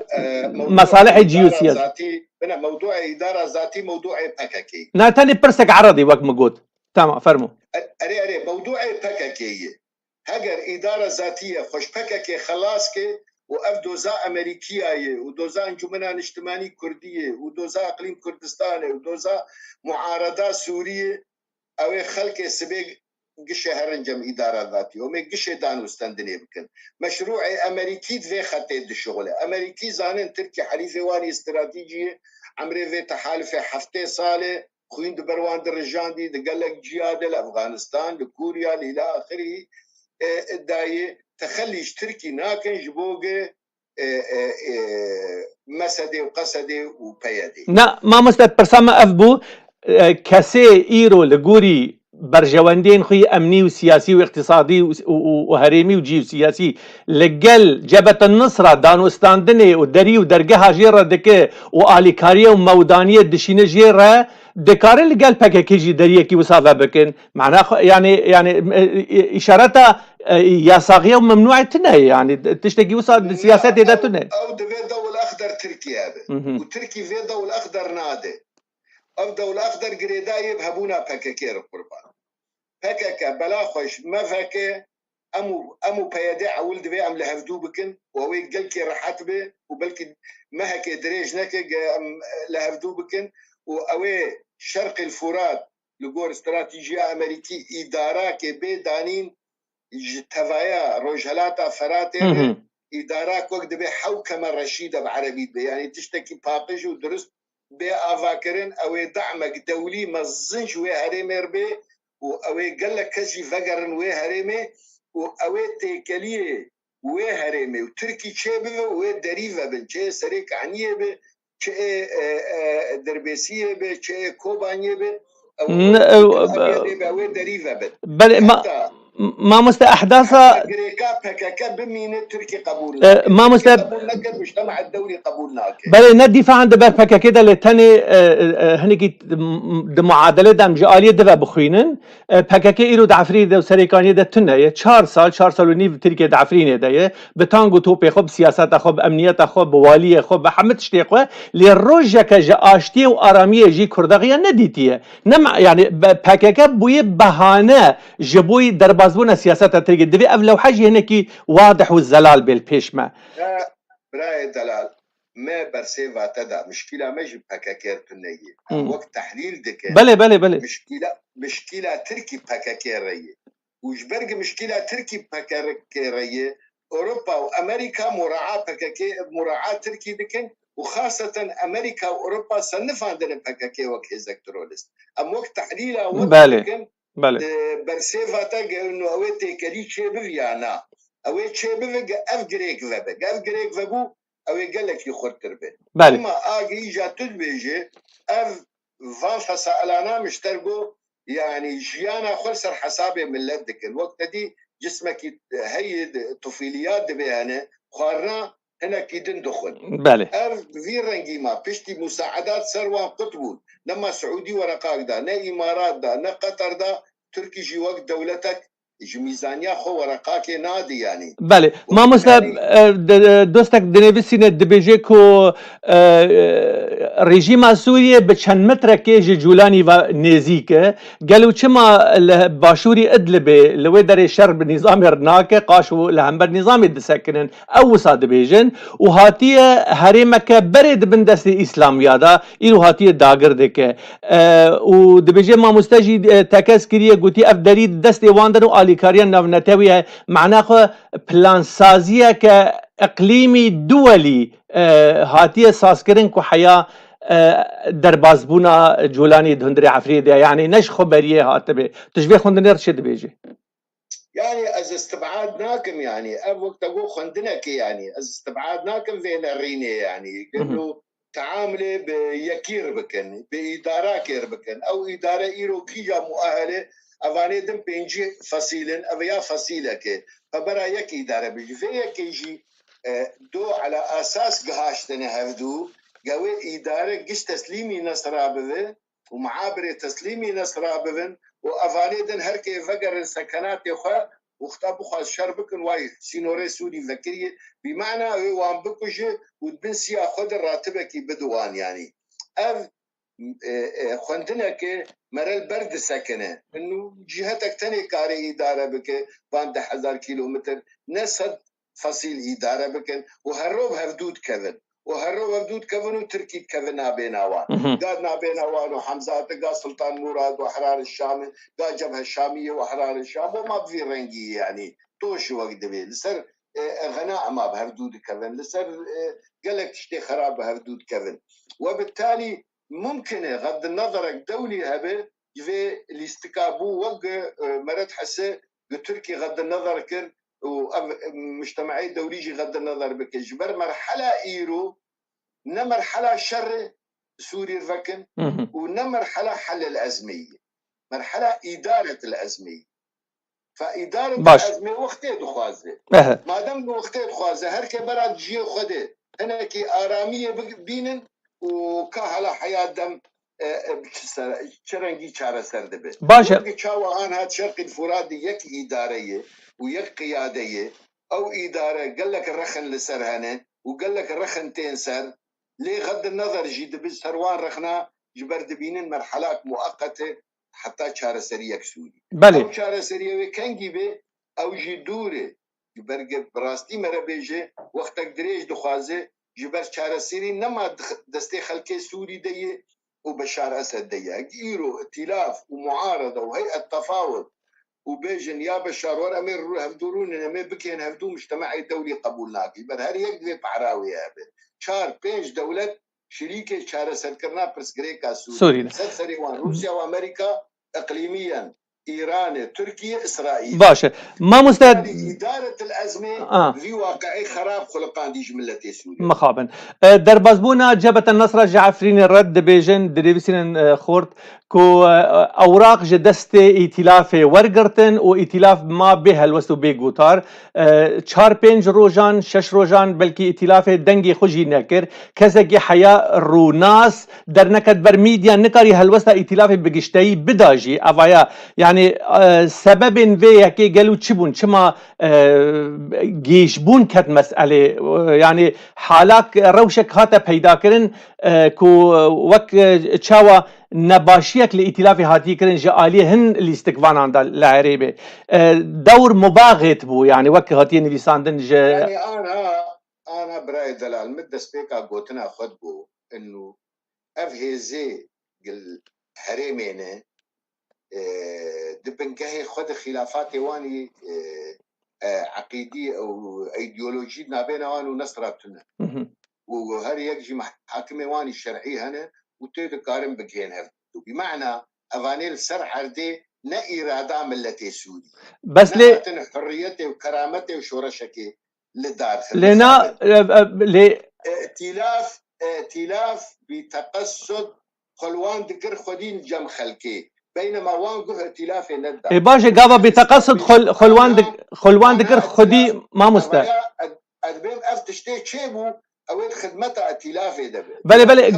[SPEAKER 1] مصالح جيوسياسيه
[SPEAKER 2] بنا موضوع إدارة ذاتي موضوع بككي
[SPEAKER 1] ناتني برسك عرضي وقت مقود تمام فرمو
[SPEAKER 2] أري موضوع بككي هجر إدارة ذاتية خوش بككي خلاص كي وأف دوزا أمريكية ودوزا انجمنا اجتماعي كردية ودوزا إقليم كردستان ودوزا معارضة سورية أو خلق سبيق قشة هرنجم إدارة ذاتي ومي قشة دانو استندني بكن مشروع أمريكي في خطيت الشغل أمريكي زانن تركي حليفة واني استراتيجية عمري في تحالف حفتي صالة خوين دبروان درجاندي دقلق جيادة لأفغانستان لكوريا إلى آخره داي تخلي تركي ناكن جبوغي مسدي وقسدي وبيدي
[SPEAKER 1] نا ما مستد برسامة أفبو كسي إيرو لغوري برجواندين خوي أمني وسياسي واقتصادي وهريمي وجيو سياسي لقل جبهة النصرة دانو استاندني ودري ودرقها جيرة دكي وآليكارية ومودانية دشينة جيرة دكار اللي قال باكيجي دريكي وصافا بكن معناها يعني إشارتها ياساغية وممنوعة تنهي يعني تشتكي وصل سياسات دا تنهي
[SPEAKER 2] أو دفي ضوء الأخضر تركي هذا وتركي في ضوء الأخضر نادي أو ضوء الأخضر قريدا يبهبونا باكيكير قربان باكيكا بلا خوش ما فاكي أمو بيادي عول دفي أم لهفدو بكن وهوي قلكي رحات به وبلكي ما هكي دريج نكي لهفدو بكن وأوي شرق الفرات لقور استراتيجية أمريكي إدارة كبي دانين تفايا روجهلاتا فراتي إدارة كوك دبي حوكمة رشيدة بعربي بي يعني تشتكي باقش ودرست بي آفاكرين أو دعمك دولي مزنج وي هريمير بي أو قلك كجي فقرن وي هريمي أو تيكاليه وي هريمي وتركي تشيبه وي دريفة بن تشي سريك عنيه بي تشي دربيسية بي تشي كوبانيه بي أو دريفة بن
[SPEAKER 1] بل ما مست أحداثها ما مست
[SPEAKER 2] المجتمع الدولي قبولنا
[SPEAKER 1] بل ندفع عند بفكا كده لتاني هنيك معادلة دم جالية دفع بخوينن بفكا إيرو دعفري ده وسريكانية ده تنهي 4 سال ونيف تركيا دعفرينه ده بتانجو توبي خب سياسات خب أمنيات خب والية خب حمد شتيقه للرجة كجا آشتية وآرامية جي كردغية نديتيه نمع يعني بفكا بوي بهانة جبوي دربازبونا سياسات تركيا دفع لو حاجة هناك واضح والزلال بالبيشما
[SPEAKER 2] براي دلال ما برسيفا تدا مشكلة مجي بكاكير تنية وقت تحليل دكان
[SPEAKER 1] بلي
[SPEAKER 2] مشكلة تركي بكاكير ريه وجبرق مشكلة تركي بكاكير ريه أوروبا وأمريكا مراعاة تركي دكان وخاصة أمريكا وأوروبا صنف عندنا بكاكير وكيزك ترولست أم وقت تحليلها وقت دكان برسيفا تاقى إنه أويتي كريك شبفيانا أويت شبفك أفقريك فبك أفقريك فبو أوي قال لك يخرتر به أما آجي إجا تدبيجي أف فانشا سألانا مشترقو يعني جيانا خلصر حسابي من لدك الوقت دي جسمك هيد طفيليات بيهانا خارنا هنا كيدن دخل أف في رنجيما بشتي مساعدات سروان قطبون لما سعودي ورقاق دا نا إمارات دا نا قطر دا تركي جي وقت دولتك ميزانية خو ورقاك نادي يعني
[SPEAKER 1] بله ما مثلا دوستك دنيفسينة دبيجي كو رژیم سوریه به چند متر که جولانی و نزیکه قالوا چما باشوري ادلب لو در شرب نظام رناك قاشو لهمبر نظام دسكنن او صاد بيجن وهاتيه هرمك برد بن دست اسلاميا دا ايرو هاتيه داگر دك ودبيجي ما مستجي تكسكريه قوتي افدري دست واندن واليكاريا نونتوي معناه بلان سازيه ك اقليمي دولي هاتيه ساسكرن كو حياه دربازبونا جولاني دهندري عفريدة يعني نش خبريه هاتبه تشبيه خندني رشد بيجي
[SPEAKER 2] يعني از استبعادناكم يعني اب وقت اقول خندنك يعني از استبعادناكم فين الرينه يعني انه تعامله بيكير بكن باداره كير بكن او اداره ايرو كيا مؤهله افاني دم بينجي فصيلن افيا فصيلك فبرا يك اداره بيجي في كيجي دو على اساس قهاشتني هفدو قوي إدارة قش تسليمي نصرا بذن ومعابر تسليمي نصرا بذن وأفاني دن هركي فقر السكنات يخوا واختابو خاص شربكن واي سينوري سوري ذكرية بمعنى وان بكوشي ودبن سيا خود الراتبكي بدوان يعني أف خندنا كي مرل برد سكنة إنه جهتك تاني كاري إدارة بك 1000 كيلومتر نسد فصيل إدارة بكن وهروب هفدود كذن وهرو وردود كفن وتركي كفن بيناوان قال بيناوان وحمزات قال سلطان مراد وأحرار الشام قال جبهة الشامية وأحرار الشام وما في رنجي يعني توش وقت بي لسر غناء ما بهردود كفن لسر قال لك تشتي خراب بهردود كفن وبالتالي ممكن غض النظر دولي هبه في الاستكابو وقع مرات حسه تركي غض النظر كر ومجتمعي دولي غض النظر بك جبر مرحلة إيرو نمرحلة شر سوري الركن ونمرحلة حل الأزمية مرحلة إدارة الأزمية فإدارة الأزمة وقتها دخوازة ما دام وقتها دخوازة هركي براد جي خده هنا كي آرامية بينن وكهلا حياة دم شرنجي شارة سردبه
[SPEAKER 1] باشا
[SPEAKER 2] وقت شاوة آن هاد شرق الفرات يك إدارية ويك قيادية أو إدارة قال لك الرخن لسرهنة وقال لك الرخن تنسر ليه غض النظر جيد بالسروان رخنا جبر دبينين مرحلات مؤقتة حتى شارة سرية سوري أو شارة سرية كان جيبه أو جدورة جبر براستي مربيجة وقتك دريج دخوازه جبر شارة سري نما دستي خلقي سوري ديه وبشار أسد ديه إيرو ائتلاف ومعارضة وهيئة تفاوض وبيجن يا بشار ورا أمير هفدورون إنما بكين هفدو مجتمعي دولي قبولناك يبقى هل يقدر بعراوي يا أبي شار بيج دولة شريكة شار سركرنا برسكريكا سوريا سريوان روسيا وأمريكا إقليميا إيران تركيا إسرائيل
[SPEAKER 1] باشا ما مستعد
[SPEAKER 2] إدارة الأزمة في واقعي خراب خلقان دي جملة سوريا
[SPEAKER 1] مخابن دربازبونا جبهة النصر جعفرين الرد بيجن دريبسين خورت كو اوراق جدستي ائتلاف ورقرتن و ائتلاف ما به الوستو بيگوتار 4-5 روجان 6 روجان بلكي ائتلاف دنگي خوجي نكر كزكي حياة روناس در نكد بر ميديا نكاري هلوستا ائتلاف بگشتي بداجي افايا يعني سبب في يكي قالوا تشبون چما جيشبون كت مسألة يعني حالاك روشك هاتا پیدا کرن كو وك چاوا نباشيك لائتلاف هاتي كرن جاليه هن الاستقبان عند العريبه دور مباغت بو يعني وك هاتي نفيساندن
[SPEAKER 2] يعني انا براي دلال مدة سبيكا قوتنا خد بو انه افهيزي قل حريمينه دبنكهي خد خلافات واني عقيدي او ايديولوجي نابينا وانو نصرتنا وهر يجي محاكمه واني الشرعي هنا وتيد قارن بجينها بمعنى افانيل سر حردي نا اراده ملتي سوري
[SPEAKER 1] بس ليه
[SPEAKER 2] حريته وكرامته وشورشكي للدار
[SPEAKER 1] لنا
[SPEAKER 2] ائتلاف بتقصد خلوان ذكر خدين جم خلكي بينما وانقه ائتلاف ندى
[SPEAKER 1] باشا قابا بتقصد خلوان ذكر خدي ما مستاهل
[SPEAKER 2] ادبين افتشتي تشيبو اويد خدمتها ائتلافي دبي
[SPEAKER 1] بلي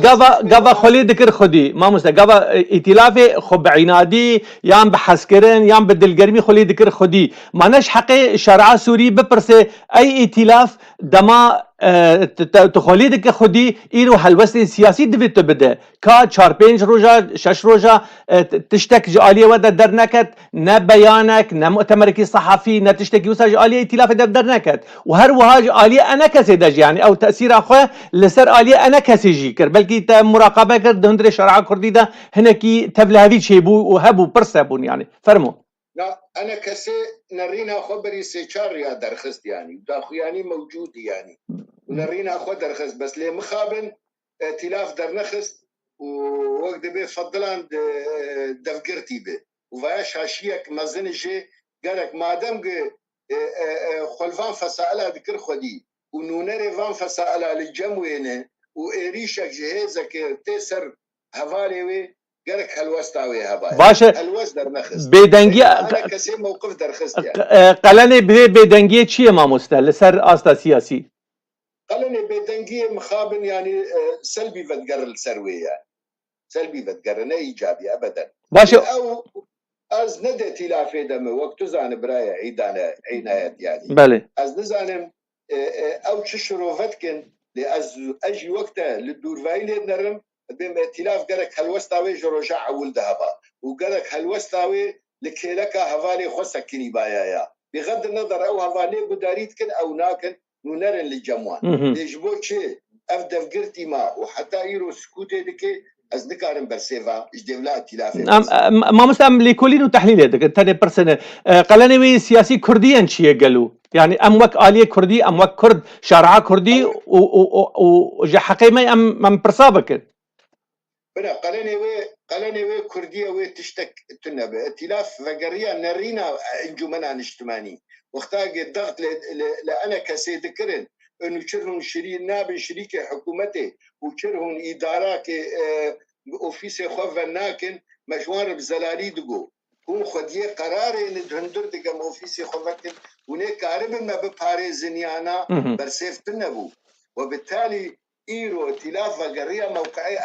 [SPEAKER 1] قابا خلي ذكر خدي ما مستاهل قابا ائتلافي خب عنادي يام بحسكرين يام بدلقرمي خلي ذكر خدي ما نش حقي شرع سوري ببرسي اي ائتلاف دما تخلي ذكر خدي إيرو هالوسط سياسي دبي تبدأ كا 4-5 روجا 6 روجا تشتك جالية ودا درنكت نا بيانك نا مؤتمرك صحفي نا تشتكي وسا جالية ائتلاف درنكت وهر وها جالية أنا كسي دج يعني أو تأثير أخوه لسر آلية أنا كسي جيكر بلكي مراقبة كرد هندري شرع كردي ده هناكي تبلهبي شيبو وهبو برسبون يعني فرمو
[SPEAKER 2] لا أنا كسي نرينا خبري سيشار يا درخست يعني داخو يعني موجود يعني ونرينا أخو درخست بس ليه مخابن ائتلاف درنخست ووقت بيه فضلان دفقرتي بيه وفايش هاشيك مزنجي قالك ما دام خلفان فسائلها ذكر خدي ونونري فان فسائلها للجموينه وإريشك جهازك تسر هفالي قالك هالوستاوي هباي
[SPEAKER 1] باشا
[SPEAKER 2] هالوست درنخست
[SPEAKER 1] بدنجي
[SPEAKER 2] أنا كسي موقف درخست يعني
[SPEAKER 1] قلني بدنجي چیه ما مستل سر آستا سياسي
[SPEAKER 2] قلني بدنجي مخابن يعني سلبي فتقر السروي يعني سلبي فتقر لا إيجابي أبدا
[SPEAKER 1] باشا
[SPEAKER 2] أو از ندى تلافي دم وقت زان برايا عيدانا عنايات يعني
[SPEAKER 1] بله
[SPEAKER 2] از نزانم او تشروفتكن لاز اجي وقتها للدور فايلي نرم بين ائتلاف قالك هالوستاوي جروجا عول ذهبا وقالك هالوستاوي لكيلكا هفالي خسكني بايايا بغض النظر او هفالي قداريتكن او ناكن نونرن للجموان ليجبو شي اف دفقرتي ما وحتى ايرو سكوتي دكي از نكارن برسيفا اش دولة ائتلافي
[SPEAKER 1] ما مستعمل لكلين وتحليل هذاك تاني برسنة قلني سياسي كرديا شيء قالوا يعني ام وك آلية كردي ام وك كرد شارعة كردي وجحقي ما ام برصابك
[SPEAKER 2] بنا قلني وي كردية وي تشتك تنبه ائتلاف فقرية نرينا انجمنا اجتماعي واختاق الضغط لأنا كسيد كرن انه شرهم ناب شريك حكومتي وشرهم اداره اوفيس خوفناكن مجوار بزلالي دغو هون خديه قرار ندهندر دغم اوفيس خوفكن ونيك عرب ما بباريزنيانا برسيف تنبو وبالتالي ايرو ائتلاف قريه موقعي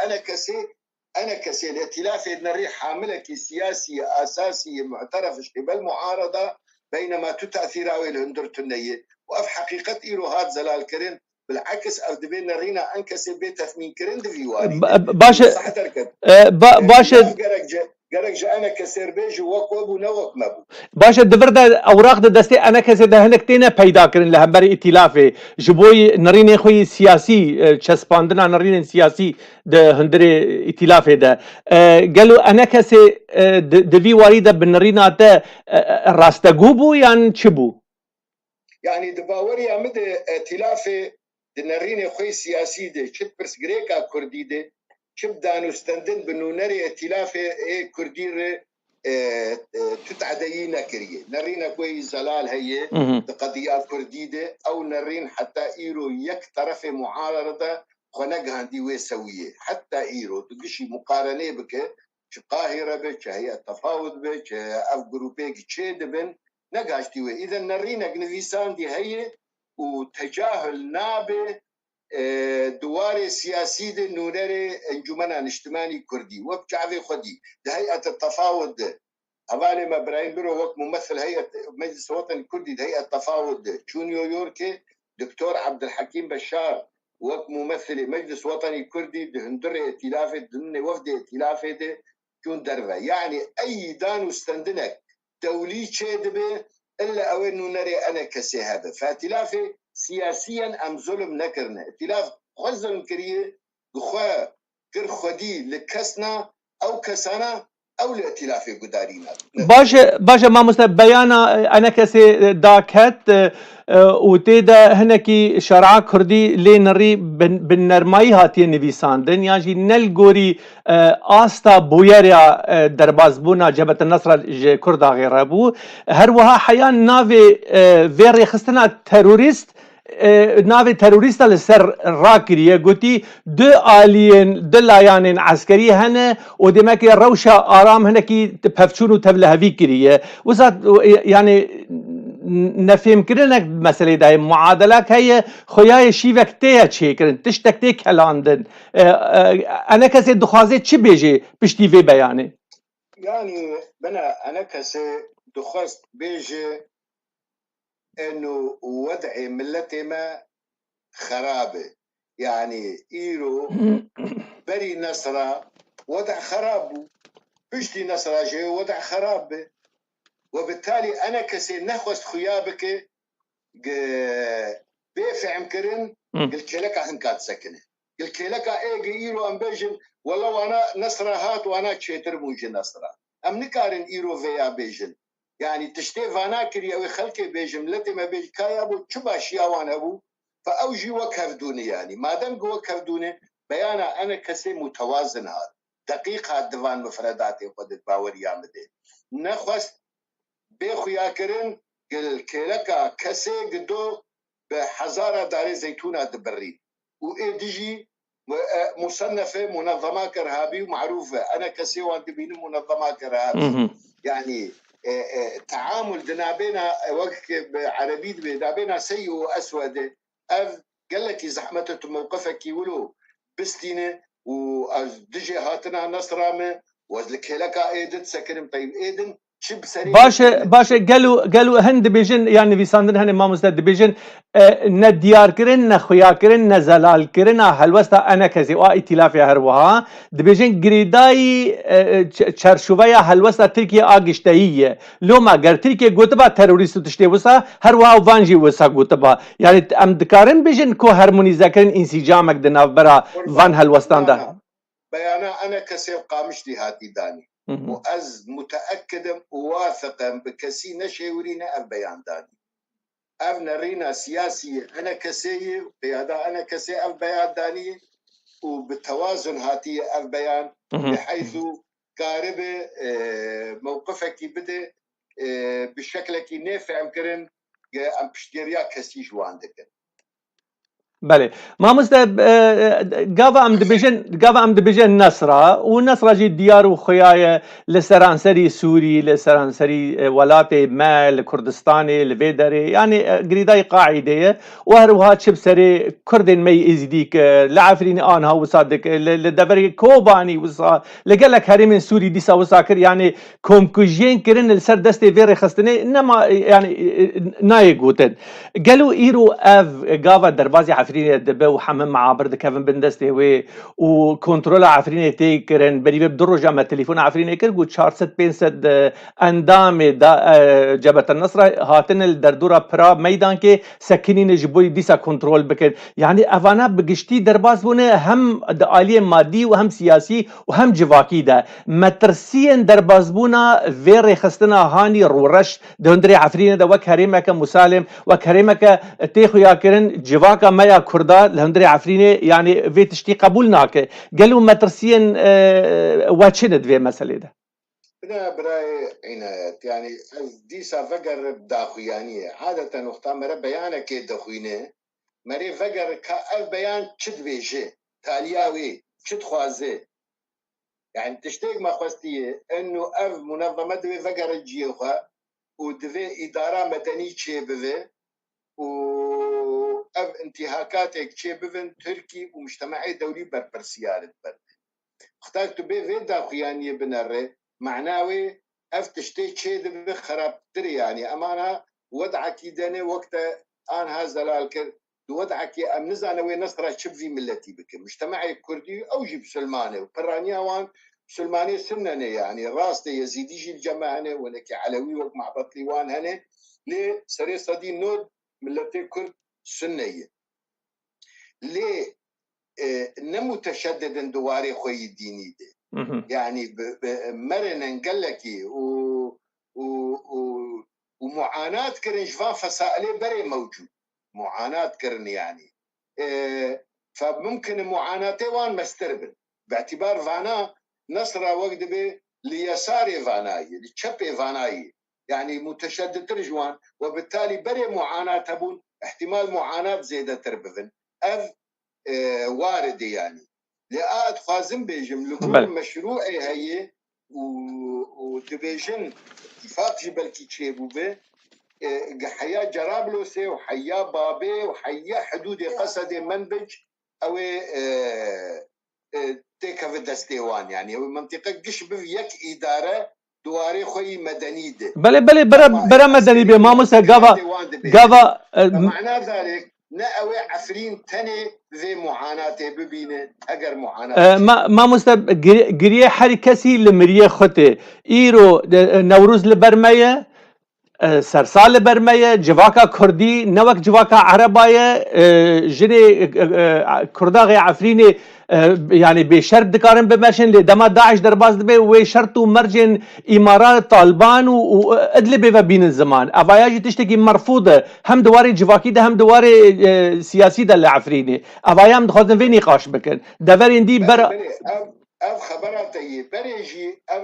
[SPEAKER 2] انا كسي الائتلاف نري حامله سياسي اساسي معترف قبل معارضه بينما تتاثير او الهندر تنيه وفي حقيقة إيرو هاد زلال كرين بالعكس أو دبينا رينا أنكسي بيته من كرين دفيواري
[SPEAKER 1] باشا
[SPEAKER 2] قرق أنا كسير بيجي وقوب ونوق مبو
[SPEAKER 1] باشا دفردا أوراق دستي أنا كسي دهنك تينا بيدا كرين لهمبري ائتلافي جبوي نرين خوي سياسي چسپاندنا نرين سياسي ده هندري ائتلافي ده قالوا أنا كسي دفيواري ده بنرينا ده راستقوبو يعني چبو
[SPEAKER 2] يعني دباوري عمد ائتلافي دنرين خوي سياسي ده شد برس غريكا كردي ده شب دانو ستندن بنو نري ائتلافي كردي تتعدينا كريه نرينا كوي زلال هي قضية كردي ده او نرين حتى ايرو يك طرف معارضة خنق هندي ويسويه حتى ايرو تقشي مقارنة بك قاهرة بك هي التفاوض بك اف جروبيك تشيد بن نقاشتي إذا نرينا نفيسان دي هي وتجاهل نابه دوار سياسي دي نوري انجمنا اجتماعي كردي وبشعبي خدي ده هيئة التفاوض أبالي ما براين برو وقت ممثل هيئة مجلس الوطني الكردي ده هيئة التفاوض شو نيويوركي دكتور عبد الحكيم بشار وقت ممثل مجلس وطني كردي ده هندري ائتلافي ضمن وفد ائتلافي ده شون درفة يعني أي دانو استندنك دولي شيدبه إلا أو إنه نري أنا كسيهابه فائتلافي سياسيا أم ظلم نكرنا ائتلاف خزن كريه بخوا كر خدي لكسنا أو كسنا أو لائتلافي قدارينا
[SPEAKER 1] باشا ما مستب بيانا أنا كسي داكت وتيدا هنكي شرعة كردي لينري بالنرماي هاتي نفيساندن يعني نلقوري آستا بويريا دربازبونا جبهة النصر كردا غيرابو هروها حيان نافي فيري خستنا تيروريست ناوی تروریست لسر راکریه گویی دو آلین دو لایان عسکری هنه و دمکی روشا آرام هنه کی پفچون و تبلهوی کریه وزاد يعني نفهم كرنك مسألة ده معادلة هي خياي شيفك تيا تشيكرن تشتك تي كلاندن أنا كسي دخازي تشي بيجي بشتي في بياني
[SPEAKER 2] يعني أنا كسي دخاز بيجي انه وضع ملتي ما خرابه يعني ايرو بري نصرة وضع خرابه بشتي نصرة جي وضع خرابه وبالتالي انا كسي نخوست خيابك بيفع مكرن قلت لك هنكات سكنه قلت لك ايرو ام بيجن والله وانا نصرة هات وانا تشيتر موجي نصرة ام نكارن ايرو فيا بيجن يعني تشتي فانا كري او خلكي بجملتي ما بيج كايا ابو تشبا شياوان ابو فاوجي وكف دوني يعني ما دام وكف دوني بيانا انا كسي متوازن هذا دقيق هاد دفان مفرداتي قد باور يامدي نخوست بيخو ياكرن قل كيلكا كسي قدو بحزارة داري زيتونة دبري وإيديجي مصنفة منظمات إرهابية ومعروفة أنا كسي وانت بين منظمات إرهابية يعني تعامل دنابينا وقت عربي دنابينا سيء وأسود قال لك زحمة موقفك يقولوا بستينة ودجي هاتنا نصرامة وزلك لك ايدن سكرم طيب ايدن شب سري
[SPEAKER 1] باشا قالوا هند بيجن يعني في ساندن هن ما مستد بيجن نديار كرن نخويا كرن نزلال كرن هلوستا انا كزي وا ائتلاف يا هروها دبيجن غريداي تشرشوبيا هلوستا تركيا اگشتهيه لو ما گر تركيا گوتبا تيروريست تشتي وسا هروها وانجي وسا گوتبا يعني ام دكارن بيجن كو هارمونيزا كرن انسجامك دنا برا فان هلوستان ده
[SPEAKER 2] بيانا انا كسي قامشتي هاتي داني وأز متأكد وواثق بكسي نشيورينا البيان داني أف نرينا سياسي أنا كسي قيادة أنا كسي البيان داني وبالتوازن هاتي البيان بحيث قارب موقفك بدأ بشكل نافع مكرن أم بشتريا كسي جواندك
[SPEAKER 1] بله ما مستب قاف ام دبيجن نصرة والنصرة جي ديار وخيايا لسرانسري سوري لسرانسري ولاتي مال كردستاني لفيدري يعني قريداي قاعدة وهروها تشب سري كردن مي ازديك لعفرين انها وصادك لدبري كوباني وصا لقالك هريمن سوري ديسا وساكر يعني كومكوجين كرن السر دستي فيري خستني انما يعني ناي قوتن قالوا ايرو اف قاف دربازي عفرين دبه وحمم معابر كيفن بندستي وكنترول عفريني تيكرن بريبه بدرو جامع تليفون عفريني كر قو 400 500 اندام جبهة النصر هاتن الدردورة برا ميدان كي سكنين جبوي ديسا كنترول بكر يعني افانا بقشتي درباز بونه هم آلية مادي وهم سياسي وهم جواكي ده مترسيين درباز بونا فيري خستنا هاني رورش دهندري عفريني ده وكريمك مسالم وكريمك تيخو ياكرن جواكا مايا كردا لهندري عفريني يعني في تشتي قبولناك قالوا مترسيين واتشند في مسألة ده
[SPEAKER 2] أنا براي عنايات يعني ديسا فقر داخويانية عادة وقتا بيانا كي داخوينه مري فقر كأف بيان تشد بيجي تالياوي تشد خوازي يعني تشتيق ما خوستيه انه اف منظمة دوي فقر الجيوخا ودوي إدارة مدني تشي بذي اف انتهاكاتك تشي بذن تركي ومجتمعي دولي برسيارت بر اختاك تبي في داخويانية بنره معناوي اف تشتي شيء دبي خراب تري يعني امانه وضعك يدني وقت ان هذا لالك وضعك ام نزانوي نصره شبفي ملتي بك مجتمعي الكردي او جيب سلمانه وبرانيا وان سلماني سننه يعني راس يزيدي جي الجماعه ولك علوي وك مع بطليوان هنا لي سري صدي نود ملتي كرد سنيه ليه نمو تشدد دواري خوي الديني دي يعني مرن نقلكي ومعاناة كرن جفان فسائلي بري موجود معاناة كرن يعني فممكن معاناتي وان مستربن باعتبار فانا نصرة وقت بي ليساري فاناي لتشبي فاناي يعني متشدد رجوان وبالتالي بري معاناة تبون احتمال معاناة زيادة تربفن وارد يعني لقاء خوازم بيجم لكل مشروعي هي ودبيجن اتفاق جبلكي تشيبو به حياة جرابلوسي وحياة بابي وحياة حدود قصد منبج او تيكا في دستيوان يعني منطقة قش بفيك إدارة دواري خوي مدني ده
[SPEAKER 1] بلي برا مدني بي ما موسى قافا
[SPEAKER 2] معنى ذلك نأوي عفرين تاني ذي معاناته ببينه أجر معاناته
[SPEAKER 1] ما مستب قريه حركسي لمريه خطه ايرو نوروز لبرميه سرسال لبرميه جواكا كردي نوك جواكا عربايه جري كرداغي عفريني يعني بشرط دكارن بمرشن لدما داعش درباز دبي وشرطو مرجن امارات طالبان وادلبي بين الزمان افاياجي تشتكي مرفوضه هم دواري جواكي ده هم دواري سياسي ده اللي عفريني افايام دخلتن في نقاش بكن دفرين دي برا
[SPEAKER 2] اف خبراتي بريجي اف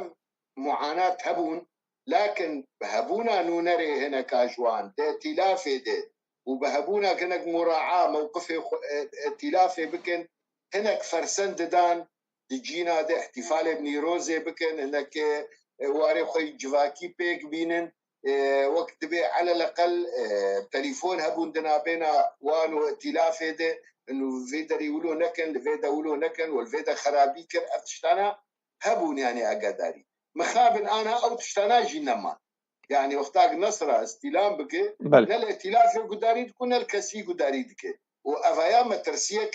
[SPEAKER 2] معاناة هبون لكن بهبونا نونري هنا كاجوان ده ائتلافي ده وبهبونا كنك مراعاة موقفي ائتلافي بكن هناك فرسند دان تجينا ده احتفال بنيروزي بكن هناك واري خوي جواكي بيك بينن وقت بي على الاقل تليفون هبون دنا بينا وانو ائتلافي ده انه فيدا يقولوا نكن الفيدا يقولوا نكن والفيدا خرابي كر افتشتانا هبون يعني اقداري مخابن انا او تشتناجي نما يعني وقتاق نصرة استلام بك
[SPEAKER 1] بله
[SPEAKER 2] نل ائتلاف قداري تكون الكسي قداري دك وافايا مترسيك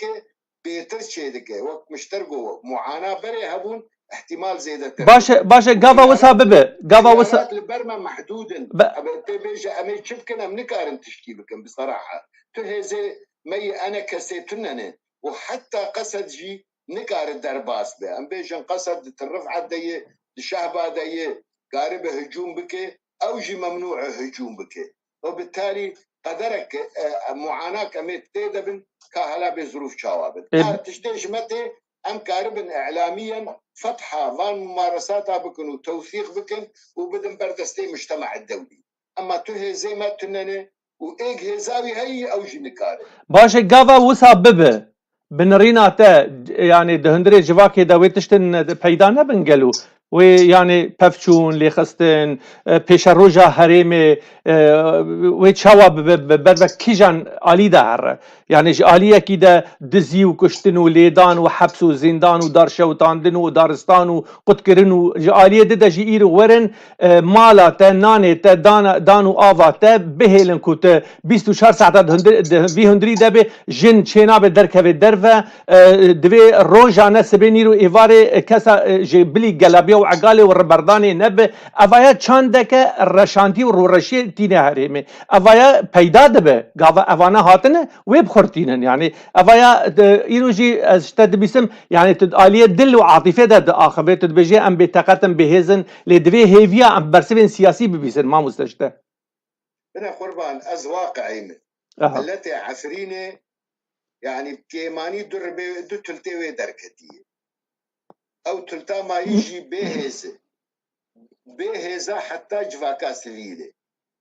[SPEAKER 2] بيتر شيدك وقت مشترقوا معاناة بري هبون احتمال زيادة
[SPEAKER 1] باشه قافا وسا ببه قافا وسا
[SPEAKER 2] خيارات البرمة محدودا بيجا امي شبكن ام نكارن تشكي بكم بصراحة تهزي مي انا كسيتنن وحتى قصد جي نكار الدرباس به ام بيجن قصد الرفعة دي الشعب دي قارب هجوم بك او جي ممنوع هجوم بك وبالتالي قدرك معاناة كميت تيدبن كهلا بظروف شوابن تشتيش متى ام كاربن اعلاميا فتحة فان ممارساتها بكن وتوثيق بكن وبدن بردستي مجتمع الدولي اما تهي زي ما تنني وايج هزاوي هي او جنكاري
[SPEAKER 1] باشه قافا وسا ببه بنرينا تا يعني دهندري جواكي دا تشتن پیدا نبنگلو ويعني بفچون لخستن پیش روجا هريمي ويتشاوا بربك كيجان آلي دهر يعني آلية كده دزي وكشتن وليدان وحبس وزندان ودار شوتاندن ودارستان وقتكرن وآلية دا جي إيرو ورن مالا تا ناني تا دانو آفا تا بهيلن كوت 24 ساعة في هندري دبي جن چينا بدركه درفه دوي روجا نسبي نيرو إيفاري كسا جي بلي قلبية وعقالي والربرداني نب أفايا چاندك الرشانتي والرشي تيني هريمي أفايا پیدا دبه قاوا أفانا هاتنه ويب خورتينن يعني أفايا إيرو جي اشتد بيسم يعني تدآلية دل وعاطفة دا آخر تدبجي أم بتقتم بهزن لدوي هيفيا أم برسفين سياسي ببيسن ما مستشته
[SPEAKER 2] بنا قربان أز واقعي التي عفريني يعني كيماني دربي دو تلتوي دركتي او تلتا ما يجي بهزة حتى جفاكا سليلة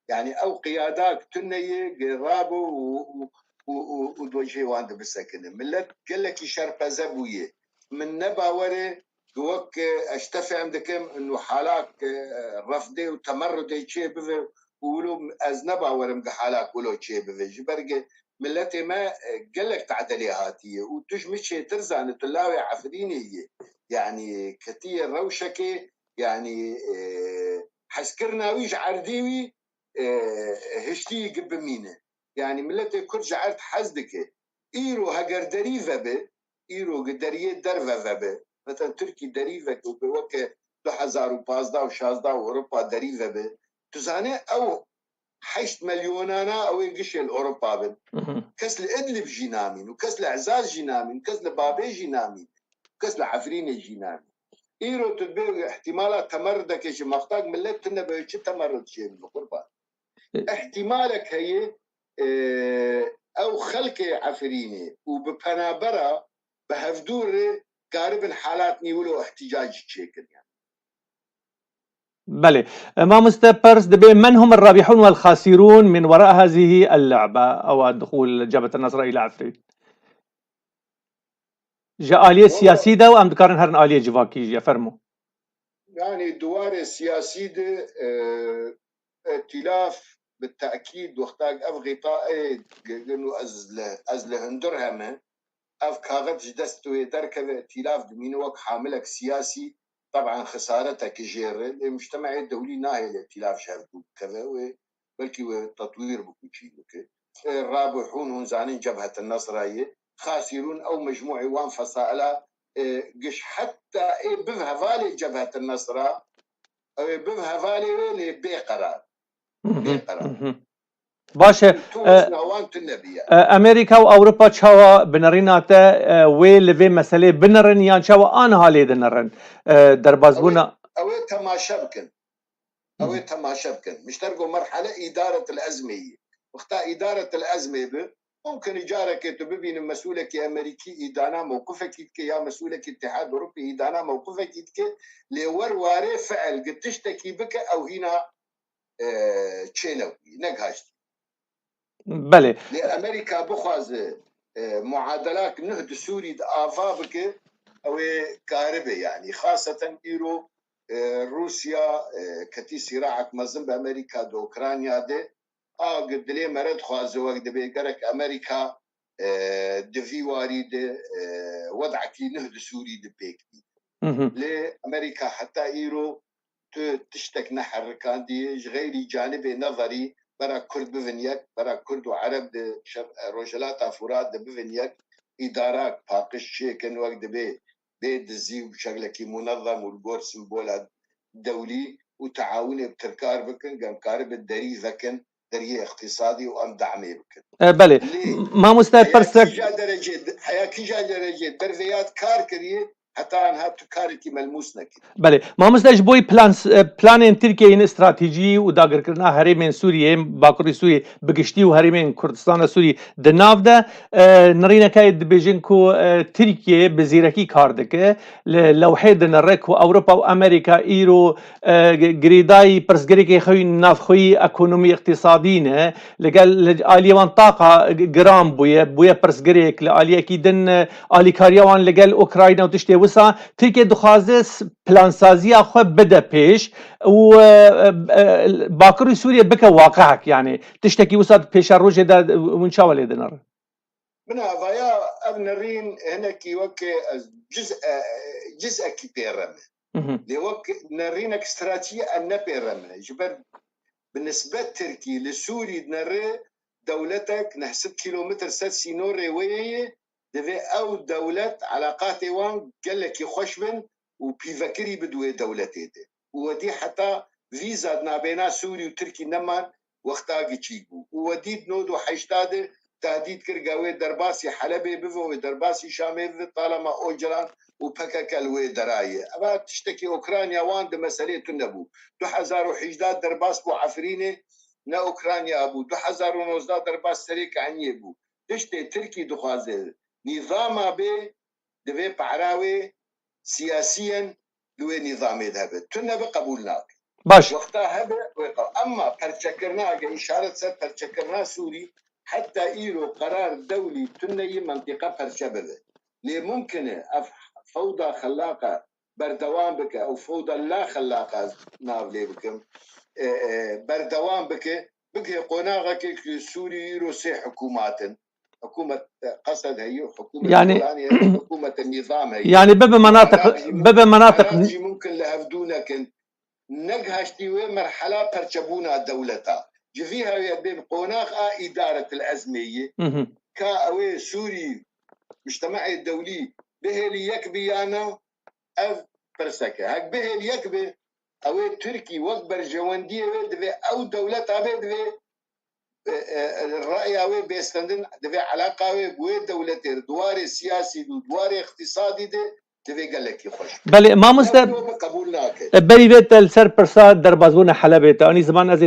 [SPEAKER 2] يعني او قيادات تنية قرابو ودوجه واند بسكنه ملت قلك شرب زبوية من نبا وري دوك اشتفع عندكم انه حالات رفضي وتمردي شيء بفر ولو از نبا ورم حالات ولو شيء بفر جبرقه ملتي ما قلك تعدلي هاتيه وتجمش ترزان تلاوي عفريني هي يعني كتير روشكي يعني حسكرنا ويج عرديوي هشتي قبمينه يعني ملتي كرج عرض حزدك ايرو هجر دريفه به ايرو قدريه درفه به مثلا تركي دريفه وبوك 2015 و16 واوروبا دريفه به تزاني او 8 مليونانا او ينقش الاوروبا بن كسل ادلب جينامين وكسل اعزاز جينامين وكسل بابي جينامين وكسل عفرين جينامين ايرو تدبير احتمالات تمردك شي مختاق ملت تنبه تمرد شيء بالقربان احتمالك هي او خلق عفريني وببنابرة بهفدور قارب حالات نيولو احتجاج شيكل يعني
[SPEAKER 1] بله ما مستبرز دبي من هم الرابحون والخاسرون من وراء هذه اللعبة أو دخول جبهة النصر إلى عفريت جاء آلية سياسية ده وأم دكارن هرن آلية جواكي يفرموا
[SPEAKER 2] يعني دوار السياسي ده ائتلاف بالتأكيد وقتاق أف غطاء قنو أزل هندرهم أف كاغت جدستوي دركب ائتلاف دمينو وك حاملك سياسي طبعا خسارتك جير المجتمع الدولي ناهي الائتلاف شافدو كذا بلكي تطوير بكوشي الرابحون هنزانين جبهة النصر هي خاسرون أو مجموعة وان فصائلة قش حتى بفها فالي جبهة النصر بفها فالي اللي بقرار
[SPEAKER 1] باشه امریکا و اوروبا چاوا بنریناته وی لوی مسئله بنرن یان چاوا آن حالی دنرن در بازبونا
[SPEAKER 2] اوی تماشا بكن مشترقوا مرحلة إدارة الأزمة وقتا إدارة الأزمة ممكن إجارك تبين مسؤولك أمريكي إدانا موقفك يا مسؤولك اتحاد أوروبي إدانا موقفك لور واري فعل قد تشتكي بك أو هنا تشينوي نقهشت
[SPEAKER 1] بله
[SPEAKER 2] لأمريكا بخواز معادلات نهد سوري آفابك أو كاربة يعني خاصة إيرو روسيا كتي صراعك مزن بأمريكا دو أوكرانيا دي قد لي مرد خوازه وقت بيقرك أمريكا دفي وارد وضعك نهد سوري دبيك لأمريكا حتى إيرو تشتك نحركان دي غيري جانبي نظري برا كرد بفنيك برا كرد وعرب روجلاتا فراد بفنيك إدارات باقش شيكن وقت بيد الزي بشكل منظم والبورس البولاد دولي وتعاوني بتركار بكن قام كارب الدري ذكن دري اقتصادي وام دعمي بكن
[SPEAKER 1] بله ما مستعد برسك
[SPEAKER 2] حياة كيجا درجة برفيات كار كريه حتى انها تكارتي ملموس نكي
[SPEAKER 1] بله ما مستعد بوي بلان تركيا این استراتيجي وداگر کرنا هرمين سوريا باكوري سوريا بگشتي و هرمين كردستان سوريا دناف ده نرينا كايد بيجنكو تركيا بزيركي كاردك لوحه دنرك واوروبا وامريكا ايرو جريداي برسگريكي خوي ناف خوي اكونومي اقتصادينه لقال اليوان طاقه جرام بويا برسگريك لاليه كيدن الي كاريوان لقال اوكراينا وتشتي وسا تركيا دخوازه پلان سازی خو بده پیش و باکوری سوریه بکه واقعک يعني تشتكي وسط پیش روج ده وان شاء الله دنر
[SPEAKER 2] من هذايا ابن الرين هناك وك جزء كي بيرم لوك نرينك استراتيجيه ان بيرم جبر بالنسبه تركي لسوري نري دولتك نحسب كيلومتر 6 نوري وي دفي او دولت علاقات وان قال لك يخشبن وبيفكري بدوي دولتي دي ودي حتى فيزا نابينا سوري وتركي نمان وقتا جيجو ودي نودو حيشتاد تهديد كرقاوي درباسي حلبي بفو درباسي شامي بفو طالما اوجران وبككلوي درايه ابا تشتكي اوكرانيا وان ده مساله تنبو 2011 درباس بو عفرينه نا اوكرانيا ابو 2019 درباس سريك عني بو تشتي تركي دخوازه نظام به دبي بعراوي سياسيا لوي نظامي ذهب تنبي قبولناك
[SPEAKER 1] باش
[SPEAKER 2] وقتها هبه اما برشكرنا اشاره سر برشكرنا سوري حتى ايرو قرار دولي تني منطقه برشبله ليه ممكن فوضى خلاقه بردوام بك او فوضى لا خلاقه نافلي بكم بردوام بك قناغك سوري روسي حكومات حكومة قصد هي حكومة
[SPEAKER 1] يعني
[SPEAKER 2] حكومة النظام هي
[SPEAKER 1] يعني باب مناطق
[SPEAKER 2] ممكن لهفدونك نجهشتي مرحلة برشبونا دولتا جفيها يبين قناغ إدارة الأزمية كأوي سوري مجتمعي الدولي به ليكبي أنا أف برسكة هك به ليكبي أوي تركي وكبر جواندية دفي أو دولتها دفي الرأي أوي بيستندن دفي علاقة أوي بوي دولتي دواري سياسي دواري اقتصادي دي دفي قال لك يخش
[SPEAKER 1] بله ما مستعد بری ویت السر پرساد در بازون حلبه تا آنی زمان از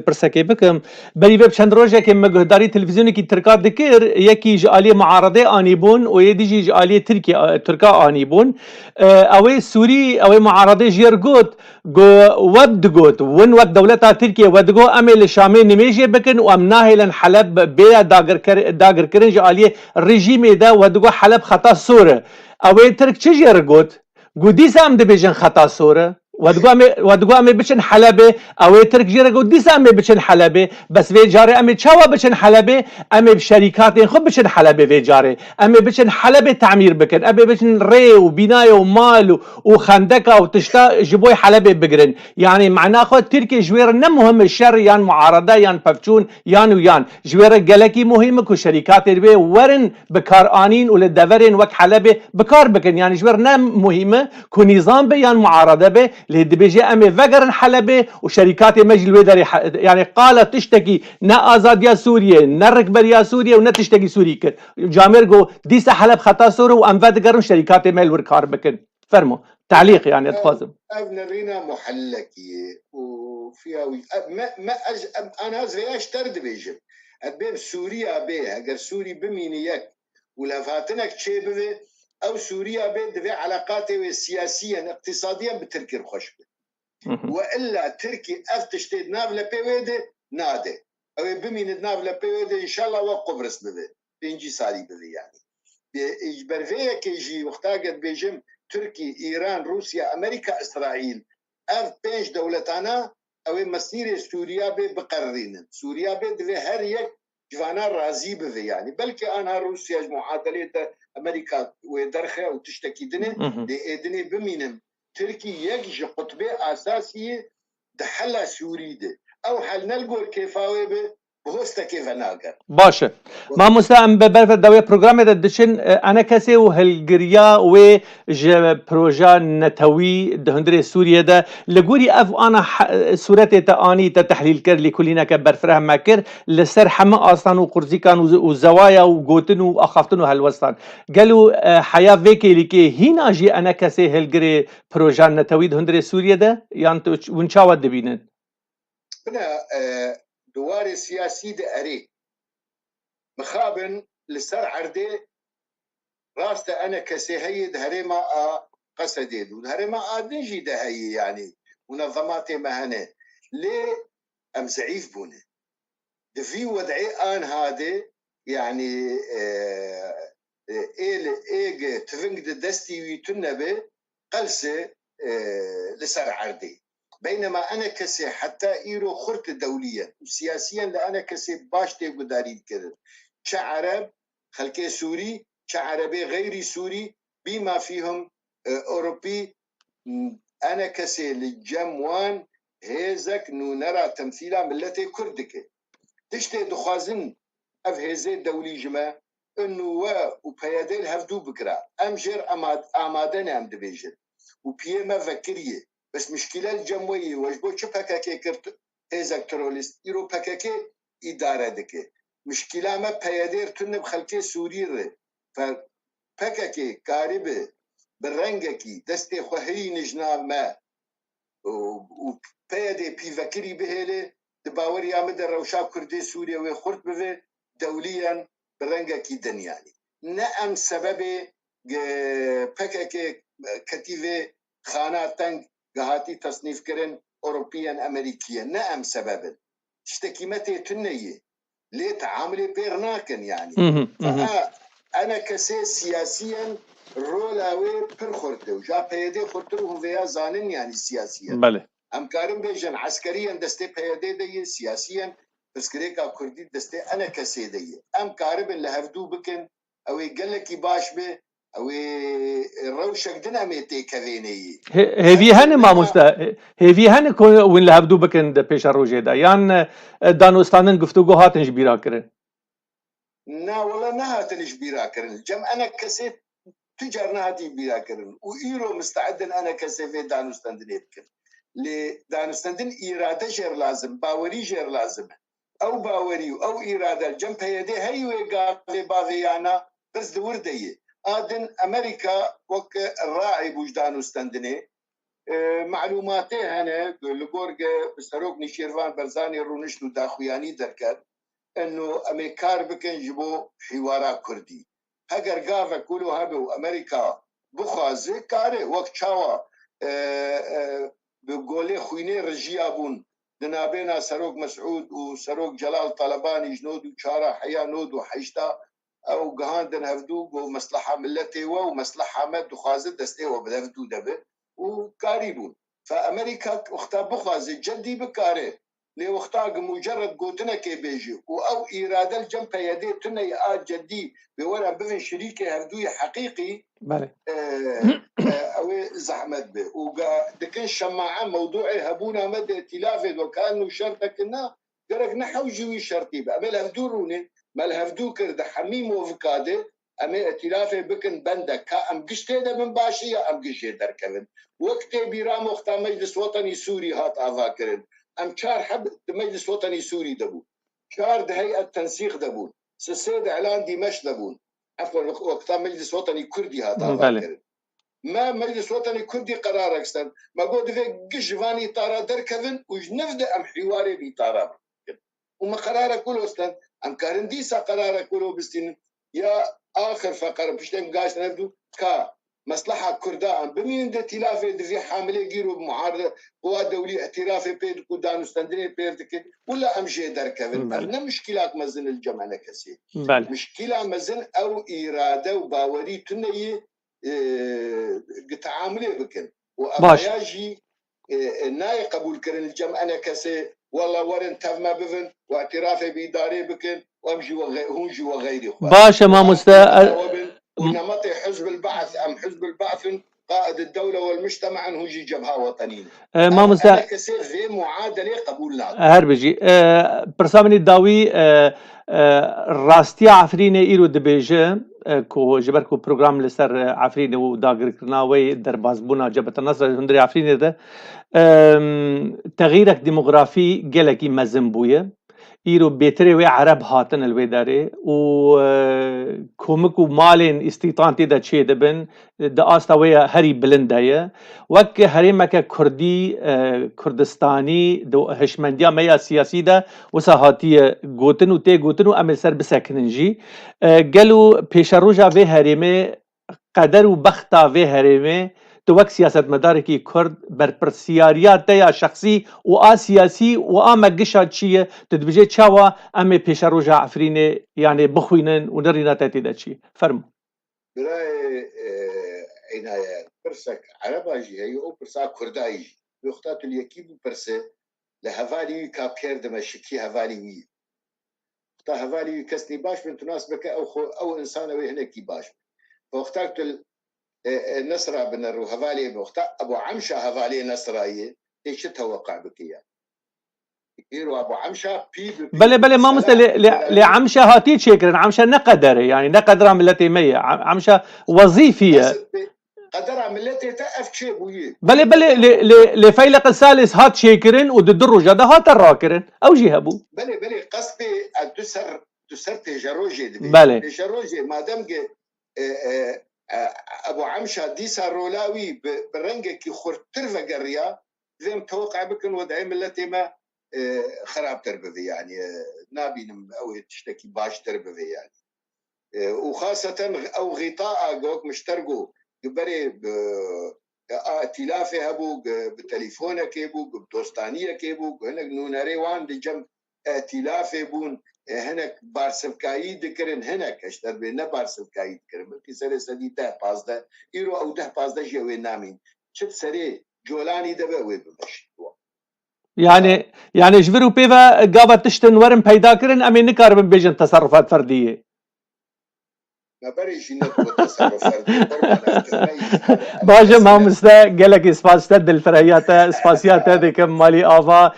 [SPEAKER 1] پرسکی بکم بری ویت چند روزه که مقداری تلویزیونی کی ترکا دکر یکی جالی معارضه آنی بون و یکی جالی ترکا آنی بون اوی سوری اوی معارضه جرگوت جو ود گوت ون وقت دولتا ترکیه ود گو امل شامی نمیشه بکن و امناهلن حلب بیا داگر کرن جالی رژیم دا ود گو حلب خطا سوره اوی ترک چه جرگوت قديس أم دبيجن خطا صورة ودقوا أمي بچن حلبة أو ترك جيرة قديس أمي بچن حلبة بس في جاري أمي تشوا بچن حلبة أمي بشركات خب بچن حلبة في جاري أمي بچن حلبة تعمير بكن أمي بچن ري وبناية ومال وخندقة وتشتا جبوي حلبة بقرن يعني معناه خو تركي جوير نم مهم الشر يان معارضة يان بفچون يان ويان جوير جلكي مهمة كو شركات ربي ورن بكار آنين ولدفرن وك حلبة بكار بكن يعني جوير نم مهمة كو نظام بيان معارضة به لدبيجي أمي فقرن حلبة وشركات مجل ويدري يعني قالت تشتكي نا آزاد يا سوريا نا ركبر يا سوريا ونا تشتكي سوريا كر جاميرجو ديس حلب خطا سوري وأم فقرن شركات ميل وركار بكن فرمو تعليق يعني اتفضل
[SPEAKER 2] أبنرينا محلكية وفيها أنا زياش ترد بيجي أبين سوريا بيه أجر سوري بمينيك ولفاتنك شيء بيه أو سوريا بين دفع علاقاته سياسيا اقتصاديا بتركي الخشبة وإلا تركي أفتشتيد نافلة بيويدة نادي أو بمين نافلة بيويدة إن شاء الله وقبرص بذي بينجي سالي بذي يعني إجبر فيها كيجي وقتاقت بيجم تركي إيران روسيا أمريكا إسرائيل أف بينج دولتانا أو مسيرة سوريا بي بقررين سوريا بي دفع هر يك جوانا رازي بذي يعني بلكي أنا روسيا معادلة أمريكا ودرخة وتشتكي دني دني بمينم تركي يجي قطبي أساسية دحلا سوري ده أو حل نلقوا كيفاوي بهوستا كيف ناقر
[SPEAKER 1] باشه ما مساهم ببرف الدوية برنامج ددشن أنا كسي وهالجريا وج بروجا نتوي دهندري سوريا ده لجوري أف أنا صورتي تاني تحليل كر لكلنا كبر فرهم مكر لسر حما أصلا وقرزي كان وزوايا وجوتن وأخفتن وهالوسطان قالوا حياة فيكي لكي هنا جي أنا كسي هالجري بروجا نتوي دهندري سوريا ده يعني ونشاود دبينن
[SPEAKER 2] هنا دوار سياسي ده أري مخابن لسر عردي راسته أنا كسيهيد هريما قصديد وهريما نجي ده هي يعني منظمات مهنة ليه أم زعيف بونه ده في وضعي آن هذا يعني إيج تفنق دستي ويتنبه قلسة لسر عردي بينما أنا كسي حتى إيرو خرت دوليا وسياسيا لأنا كسي باشتي قداريد كده كعرب خلكي سوري كعربي غير سوري بما فيهم أوروبي أنا كسي للجموان هيزك نو نرى تمثيلا ملتي كردك تشتي دخازن أف هيزي دولي جما إنه وبيادين هفدو بكرا أمجر أمادن أم دبيجر وبيما فكرية بس مشكلة الجموية وجبو شو بكاكي كرت هيزك تروليست إيرو بكاكي إدارة دكي مشكلة ما بيادير تنب خلكي سوري فبكاكي كاربه برنجكي دستي خوهي نجنال ما وبيادي بيفكري بهيلي دباوري عمد الروشا كردي سوريا ويخورت بفي دوليا برنجكي دنياني نعم سبب بكاكي كتيفي خانات تنك قهاتي تصنيف كرن أوروبيا أمريكيا نعم سبب اشتكيمتي تنية ليه تعاملي بيرناكن يعني فأنا كسي سياسيا رولاوي برخورته وجا بيدي خورته فيها زانن يعني سياسيا
[SPEAKER 1] بله
[SPEAKER 2] ام كارم بيجن عسكريا دستي بيدي دي سياسيا بسكريكا كردي دستي انا كسي دي ام كارم اللي هفدو بكن او يقول لك باش به او الروشك ديناميتي كذيني
[SPEAKER 1] هذي هن ما مستا هذي هن وين لهبدو بكن د پیش روجه دا یان دانوستانن گفتگو هاتنج بیرا کرن
[SPEAKER 2] نا والله نهاتنج بیرا کرن جم انا كسي تجارنا هاتي بيرا كرن وإيرو مستعدن أنا كسيفي دانوستاندن يبكن لدانوستاندن إرادة جير لازم باوري جير لازم أو باوري أو إرادة الجنب هيدي هيوي قافي باغيانا بس دور دي آدن أمريكا وك الراعي بوش دانوستاندني معلوماتي هنا لقورق بسروق نشيروان برزاني رونشتو داخوياني دركات إنه أمريكار بكن جبو حوارا كردي هەگەر گاڤە کول و هەبێ و ئەمریکا بخوازێ کارێ وەک چاوە گۆلێ خوینێ ڕژیا بوون دنابێنا سەرۆک مەسعود و سەرۆک جەلال تەلەبانی ژنۆد و چارە حەیا نۆد و حەیشتا ئەو گەهاندن هەفتوو بۆ مەسلحە ملەتێوە و مەسلحە مە دخوازە دەستێوە بەدەفتوو دەبێت و کاری بوون فأمريكا وقتا بخوازي جدي بكاري لي وقتا مجرد قوتنا كي بيجي او إرادة الجنب يدي تني جدي بورا بفن شريكي هردوي حقيقي
[SPEAKER 1] بله
[SPEAKER 2] او زحمت به ودكن شماعة موضوعي هبونا مدى ائتلافي وكأنه شرطك لنا قرق نحو جوي شرطي بأمل هفدوروني مال هفدو كرد حميم وفكادي أمي ائتلافي بكن بندا كأم قشتي دا من باشي أم قشتي دركبن وقتي بيرام وقتا مجلس وطني سوري هات آفاكرن أم شار حب مجلس وطني سوري دبون شار ده هيئة تنسيق دبون سيد إعلان دمشق دبون عفوا وقتا مجلس وطني كردي هات ما مجلس وطني كردي قرار أكستن ما قود في قشفاني طارا دركذن وجنفد أم حواري بيطارا وما قرار كله أستن أم كارنديسا قرار كله بستين يا آخر فقرة بشتن قاش نبدو كا مصلحة كردان بمين ده تلافي دفي حاملة جيرو بمعارضة قوى دولية اعترافي بيد كودان وستندري بيردك ولا أمشي دركذن أنا مشكلات مزن الجمع كسي مشكلة مزن أو إرادة وباوري تنية تعاملي بكن وأبياجي ناي قبول كرن الجمع أنا كسي والله ورن تفما بفن واعترافي بإداري بكن وأمشي هونجي وغيري
[SPEAKER 1] باشا ما مستا
[SPEAKER 2] ونمطي حزب البعث أم حزب البعث قائد الدولة والمجتمع أنه يجي جبهة وطنية.
[SPEAKER 1] ما
[SPEAKER 2] أنا
[SPEAKER 1] مستا
[SPEAKER 2] كسير ذي معادلة قبول ناكم.
[SPEAKER 1] هر بجي برسامني داوي راستي عفريني إيرو دبيجة كو جبركو بروجرام لسر عفريني وداغر كرناوي دربازبونا جبهة النصر هندري عفريني ده تغييرك ديموغرافي جلكي مزنبوية إيرو بيتري وي عرب هاتن الويداري و كومكو مالين استيطان تيدا تشي دبن دا آستا ويا هري بلندايا وك هريمك كردي كردستاني دو هشمنديا ميا سياسي دا وسا هاتية گوتن و تي گوتن و امل سر بسکننجي گلو پیشروجا في هريمي قدر و بختا في هريمي تو وقت سیاست مداری که کرد بر پرسیاریات یا شخصی و سیاسی و مگشات چیه تدبیجه چاوا امی پیش روز عفرینه یعنی بخوینن و نرینات تیدا چی فرمو
[SPEAKER 2] برای عنایت پرسک عرباجی هی او پرسا کردایی وقتا الیکی بو پرسه لهوالی کا پیر دمشقی هوالی وی تا هوالی کسنی باش من تناسبك او انسان وی هنکی باش وقتا نصرة بن الروهفالي بوقتا أبو عمشة هفالي نصرائية إيش توقع بكيا يرو أبو عمشة
[SPEAKER 1] بله ما مست لعمشة هاتي شكرا عمشة نقدر يعني نقدر ملتي مية عمشة وظيفية
[SPEAKER 2] قدرها ملتي تقف شيء بويه
[SPEAKER 1] بله لفيلق الثالث هات شكرا وتدرو جدا هات الراكرن أو جهبو
[SPEAKER 2] بله قصدي تسر تجاروجي
[SPEAKER 1] بله
[SPEAKER 2] تجاروجي ما دام ابو عمشة ديسا رولاوي برنجك خرتر فقريا زي متوقع بكن وضعي ملتي ما خراب تربوي يعني نابي او تشتكي باش تربوي يعني وخاصة او غطاء جوك مشترقو بري ائتلافي هبو بتليفونك يبو بدوستانية كيبو هناك نوناري وان دي جنب ائتلافي بون هناك بارسلكایی دکرن هناك اشتر به نه بارسلکایی دکرن بلکه سری سدی 10-15 ایرو او 10-15 جوی نامین چه سری جولانی دبه وی بمشي
[SPEAKER 1] يعني جبرو بيفا قابا تشتن ورم پیدا کرن امي نكاربن بيجن تصرفات فردية
[SPEAKER 2] ما بريش انك تصرف فردي
[SPEAKER 1] باجا ما مستا قالك اسباس تد الفرهيات اسباسيات هذه كم مالي افا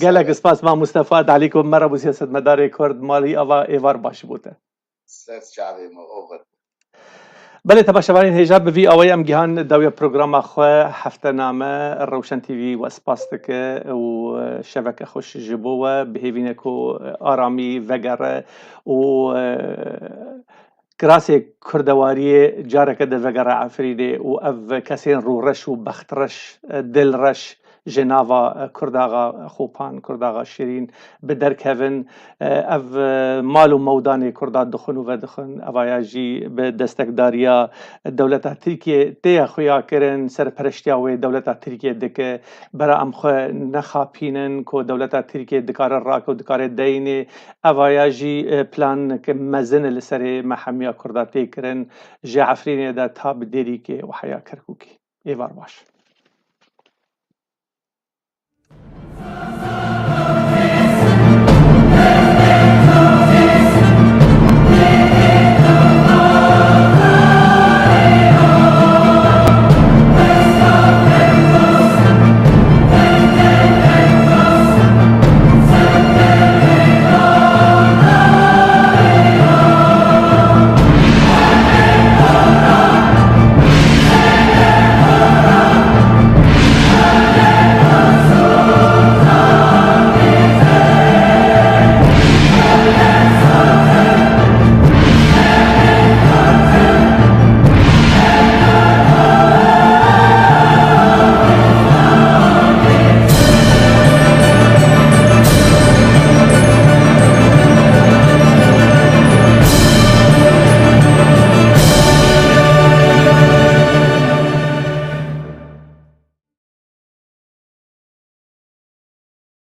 [SPEAKER 1] قالك اسباس ما مستفاد عليكم مرة بسياسة مداري كرد مالي افا ايفار باش بوته
[SPEAKER 2] شعبي ما اوفر
[SPEAKER 1] بله تباشوارین هجاب بوی آوای ام گیهان داوی پروگرام خو هفته نامه روشن تیوی و سپاستک و شبکه خوش جبوه بهیوینه کو آرامی وگره و کراسی کردواری جارک ده وگره عفریده و او کسین رو رش و بخترش دل رش جناوا کرداغا خوپان کرداغا شیرین بدرک هفن او مال و مودان کرداد دخن و دخن اوایاجی به دستکداریا دولت ترکیه تیا خویا کرن سرپرشتیا و دولت ترکیه دکه برا ام خو نخاپینن کو دولت ترکیه دکار راک و دکار دین اوایاجی پلان که مزن لسر محمیا کرداتی کرن جعفرین دا تاب دیری که و حیا کرکوکی ایوار باش